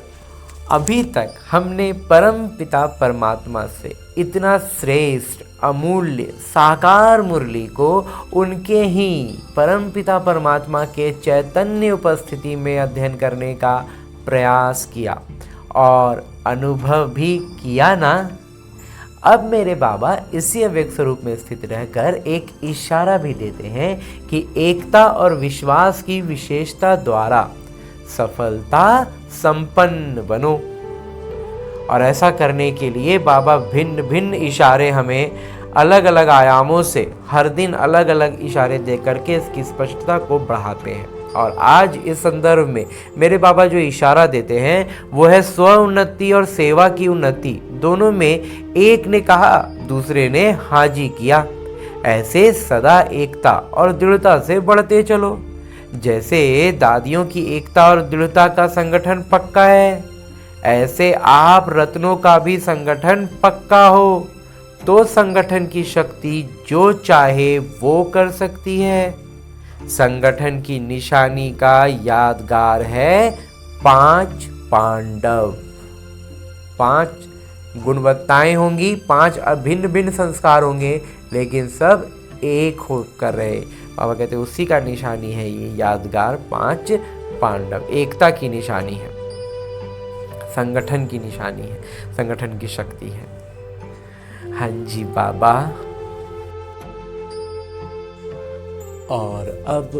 अभी तक हमने परम पिता परमात्मा से इतना श्रेष्ठ अमूल्य साकार मुरली को उनके ही परम पिता परमात्मा के चैतन्य उपस्थिति में अध्ययन करने का प्रयास किया और अनुभव भी किया ना। अब मेरे बाबा इसी अव्यक्त स्वरूप में स्थित रहकर एक इशारा भी देते हैं कि एकता और विश्वास की विशेषता द्वारा सफलता संपन्न बनो। और ऐसा करने के लिए बाबा भिन्न भिन्न इशारे हमें अलग अलग आयामों से हर दिन अलग अलग इशारे दे करके इसकी स्पष्टता को बढ़ाते हैं। और आज इस संदर्भ में मेरे बाबा जो इशारा देते हैं वो है स्व उन्नति और सेवा की उन्नति दोनों में एक ने कहा, दूसरे ने हाँ जी किया। ऐसे सदा एकता और दृढ़ता से बढ़ते चलो। जैसे दादियों की एकता और दृढ़ता का संगठन पक्का है, ऐसे आप रत्नों का भी संगठन पक्का हो तो संगठन की शक्ति जो चाहे वो कर सकती है। संगठन की निशानी का यादगार है 5 पांडव। 5 गुणवत्ताएं होंगी, 5 अभिन्न भिन्न संस्कार होंगे, लेकिन सब एक होकर रहे। बाबा कहते हैं उसी का निशानी है ये यादगार 5 पांडव। एकता की निशानी है, संगठन की निशानी है, संगठन की शक्ति है। हाँ जी बाबा। और अब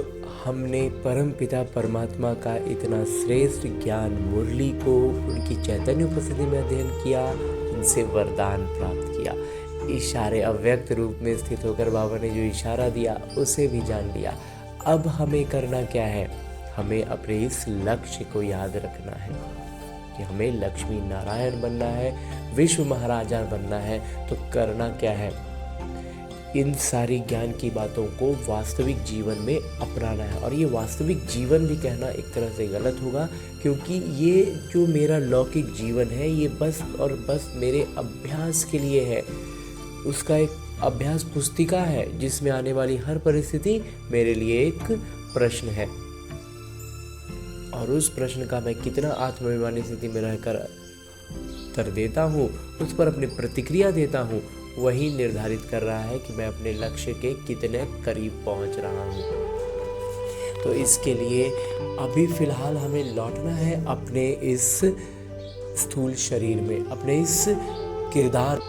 हमने परमपिता परमात्मा का इतना श्रेष्ठ ज्ञान मुरली को उनकी चैतन्य उपस्थिति में अध्ययन किया, उनसे वरदान प्राप्त किया। इशारे अव्यक्त रूप में स्थित होकर बाबा ने जो इशारा दिया उसे भी जान लिया। अब हमें करना क्या है? हमें अपने इस लक्ष्य को याद रखना है कि हमें लक्ष्मी नारायण बनना है, विश्व महाराजा बनना है। तो करना क्या है? इन सारी ज्ञान की बातों को वास्तविक जीवन में अपनाना है। और ये वास्तविक जीवन भी कहना एक तरह से गलत होगा, क्योंकि ये जो मेरा लौकिक जीवन है ये बस और बस मेरे अभ्यास के लिए है। उसका एक अभ्यास पुस्तिका है जिसमें आने वाली हर परिस्थिति मेरे लिए एक प्रश्न है, और उस प्रश्न का मैं कितना आत्माभिमानी स्थिति में रहकर उत्तर देता हूँ, उस पर अपनी प्रतिक्रिया देता हूँ, वही निर्धारित कर रहा है कि मैं अपने लक्ष्य के कितने करीब पहुँच रहा हूँ। तो इसके लिए अभी फिलहाल हमें लौटना है अपने इस स्थूल शरीर में, अपने इस किरदार,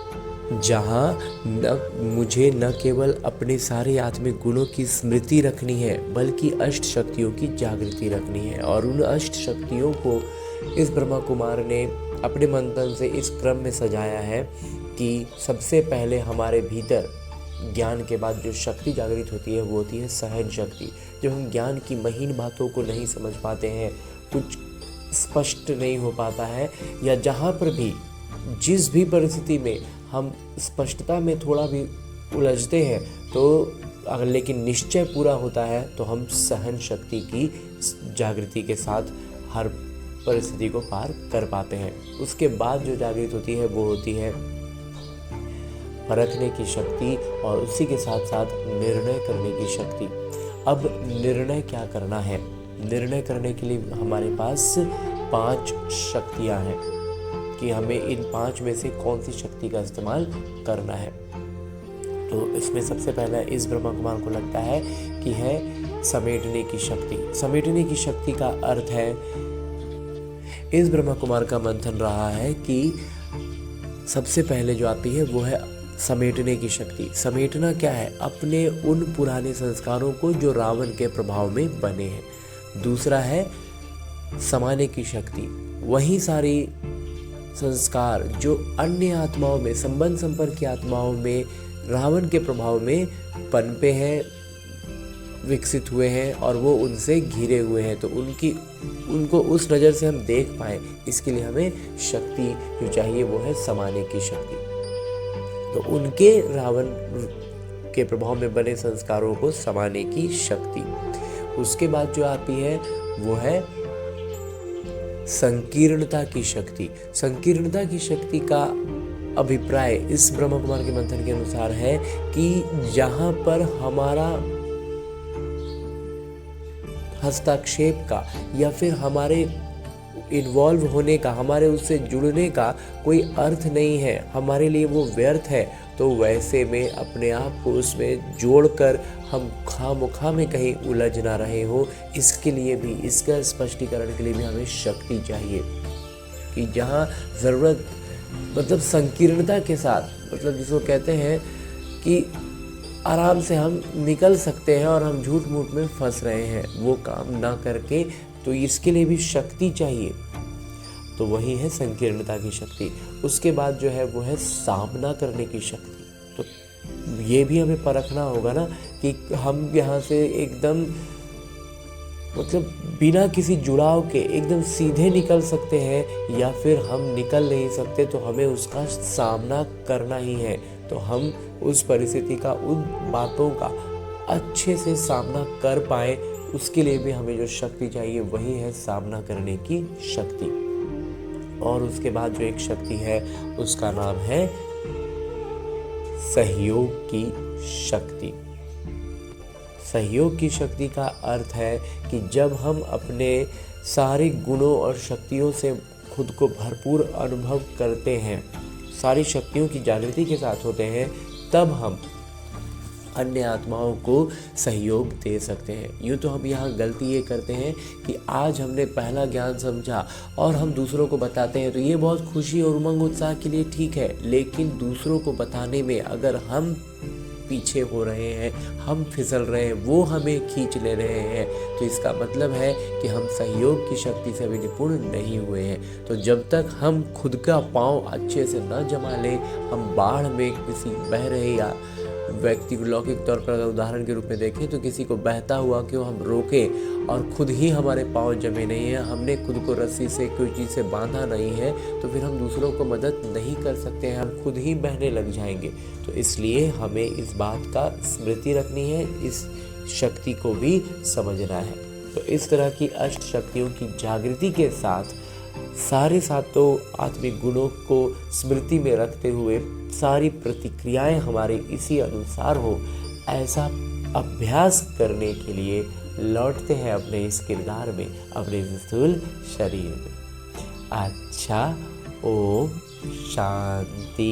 जहाँ मुझे न केवल अपने सारे आत्मिक गुणों की स्मृति रखनी है बल्कि अष्ट शक्तियों की जागृति रखनी है। और उन अष्ट शक्तियों को इस ब्रह्मा कुमार ने अपने मंथन से इस क्रम में सजाया है कि सबसे पहले हमारे भीतर ज्ञान के बाद जो शक्ति जागृत होती है वो होती है सहन शक्ति। जब हम ज्ञान की महीन बातों को नहीं समझ पाते हैं, कुछ स्पष्ट नहीं हो पाता है, या जहाँ पर भी जिस भी परिस्थिति में हम स्पष्टता में थोड़ा भी उलझते हैं, तो लेकिन निश्चय पूरा होता है, तो हम सहन शक्ति की जागृति के साथ हर परिस्थिति को पार कर पाते हैं। उसके बाद जो जागृत होती है वो होती है परखने की शक्ति, और उसी के साथ साथ निर्णय करने की शक्ति। अब निर्णय क्या करना है? निर्णय करने के लिए हमारे पास 5 शक्तियाँ हैं कि हमें इन 5 में से कौन सी शक्ति का इस्तेमाल करना है। तो इसमें सबसे पहला इस ब्रह्मा कुमार को लगता है कि है समेटने की शक्ति। समेटने की शक्ति का अर्थ है, इस ब्रह्मा कुमार का मंथन रहा है कि सबसे पहले जो आती है वो है समेटने की शक्ति। समेटना क्या है? अपने उन पुराने संस्कारों को जो रावण के प्रभाव में बने हैं। दूसरा है समाने की शक्ति। वही सारी संस्कार जो अन्य आत्माओं में, संबंध संपर्क की आत्माओं में रावण के प्रभाव में पनपे हैं, विकसित हुए हैं और वो उनसे घिरे हुए हैं, तो उनको उस नज़र से हम देख पाएँ, इसके लिए हमें शक्ति जो चाहिए वो है समाने की शक्ति। तो उनके रावण के प्रभाव में बने संस्कारों को समाने की शक्ति। उसके बाद जो आती है वो है संकीर्णता की शक्ति। संकीर्णता की शक्ति का अभिप्राय इस ब्रह्मा कुमार के मंथन के अनुसार है कि जहां पर हमारा हस्तक्षेप का या फिर हमारे इन्वॉल्व होने का, हमारे उससे जुड़ने का कोई अर्थ नहीं है, हमारे लिए वो व्यर्थ है, तो वैसे में अपने आप को उसमें जोड़कर हम खामोखा में कहीं उलझ ना रहे हो, इसके लिए भी, इसका स्पष्टीकरण के लिए भी हमें शक्ति चाहिए कि जहाँ ज़रूरत, मतलब संकीर्णता के साथ, मतलब जिसको कहते हैं कि आराम से हम निकल सकते हैं और हम झूठ मूठ में फंस रहे हैं, वो काम ना करके, तो इसके लिए भी शक्ति चाहिए। तो वही है संकीर्णता की शक्ति। उसके बाद जो है वो है सामना करने की शक्ति। तो ये भी हमें परखना होगा ना कि हम यहाँ से एकदम मतलब बिना किसी जुड़ाव के एकदम सीधे निकल सकते हैं, या फिर हम निकल नहीं सकते तो हमें उसका सामना करना ही है। तो हम उस परिस्थिति का, उन बातों का अच्छे से सामना कर पाए, उसके लिए भी हमें जो शक्ति चाहिए वही है सामना करने की शक्ति। और उसके बाद जो एक शक्ति है उसका नाम है सहयोग की शक्ति। सहयोग की शक्ति का अर्थ है कि जब हम अपने सारे गुणों और शक्तियों से खुद को भरपूर अनुभव करते हैं, सारी शक्तियों की जागृति के साथ होते हैं, तब हम अन्य आत्माओं को सहयोग दे सकते हैं। यूँ तो हम यहाँ गलती ये करते हैं कि आज हमने पहला ज्ञान समझा और हम दूसरों को बताते हैं, तो ये बहुत खुशी और उमंग उत्साह के लिए ठीक है, लेकिन दूसरों को बताने में अगर हम पीछे हो रहे हैं, हम फिसल रहे हैं, वो हमें खींच ले रहे हैं, तो इसका मतलब है कि हम सहयोग की शक्ति से अभी निपुण नहीं हुए हैं। तो जब तक हम खुद का पाँव अच्छे से न जमा लें, हम बाढ़ में किसी बह रहे या व्यक्ति को लौकिक तौर पर अगर उदाहरण के रूप में देखें तो किसी को बहता हुआ क्यों हम रोकें और खुद ही हमारे पाँव जमे नहीं हैं, हमने खुद को रस्सी से कोई चीज़ से बांधा नहीं है, तो फिर हम दूसरों को मदद नहीं कर सकते हैं, हम खुद ही बहने लग जाएंगे। तो इसलिए हमें इस बात का स्मृति रखनी है, इस शक्ति को भी समझना है। तो इस तरह की अष्ट शक्तियों की जागृति के साथ सारे सातों आत्मिक गुणों को स्मृति में रखते हुए सारी प्रतिक्रियाएं हमारे इसी अनुसार हो, ऐसा अभ्यास करने के लिए लौटते हैं अपने इस किरदार में, अपने स्थूल शरीर में। अच्छा, ओम शांति।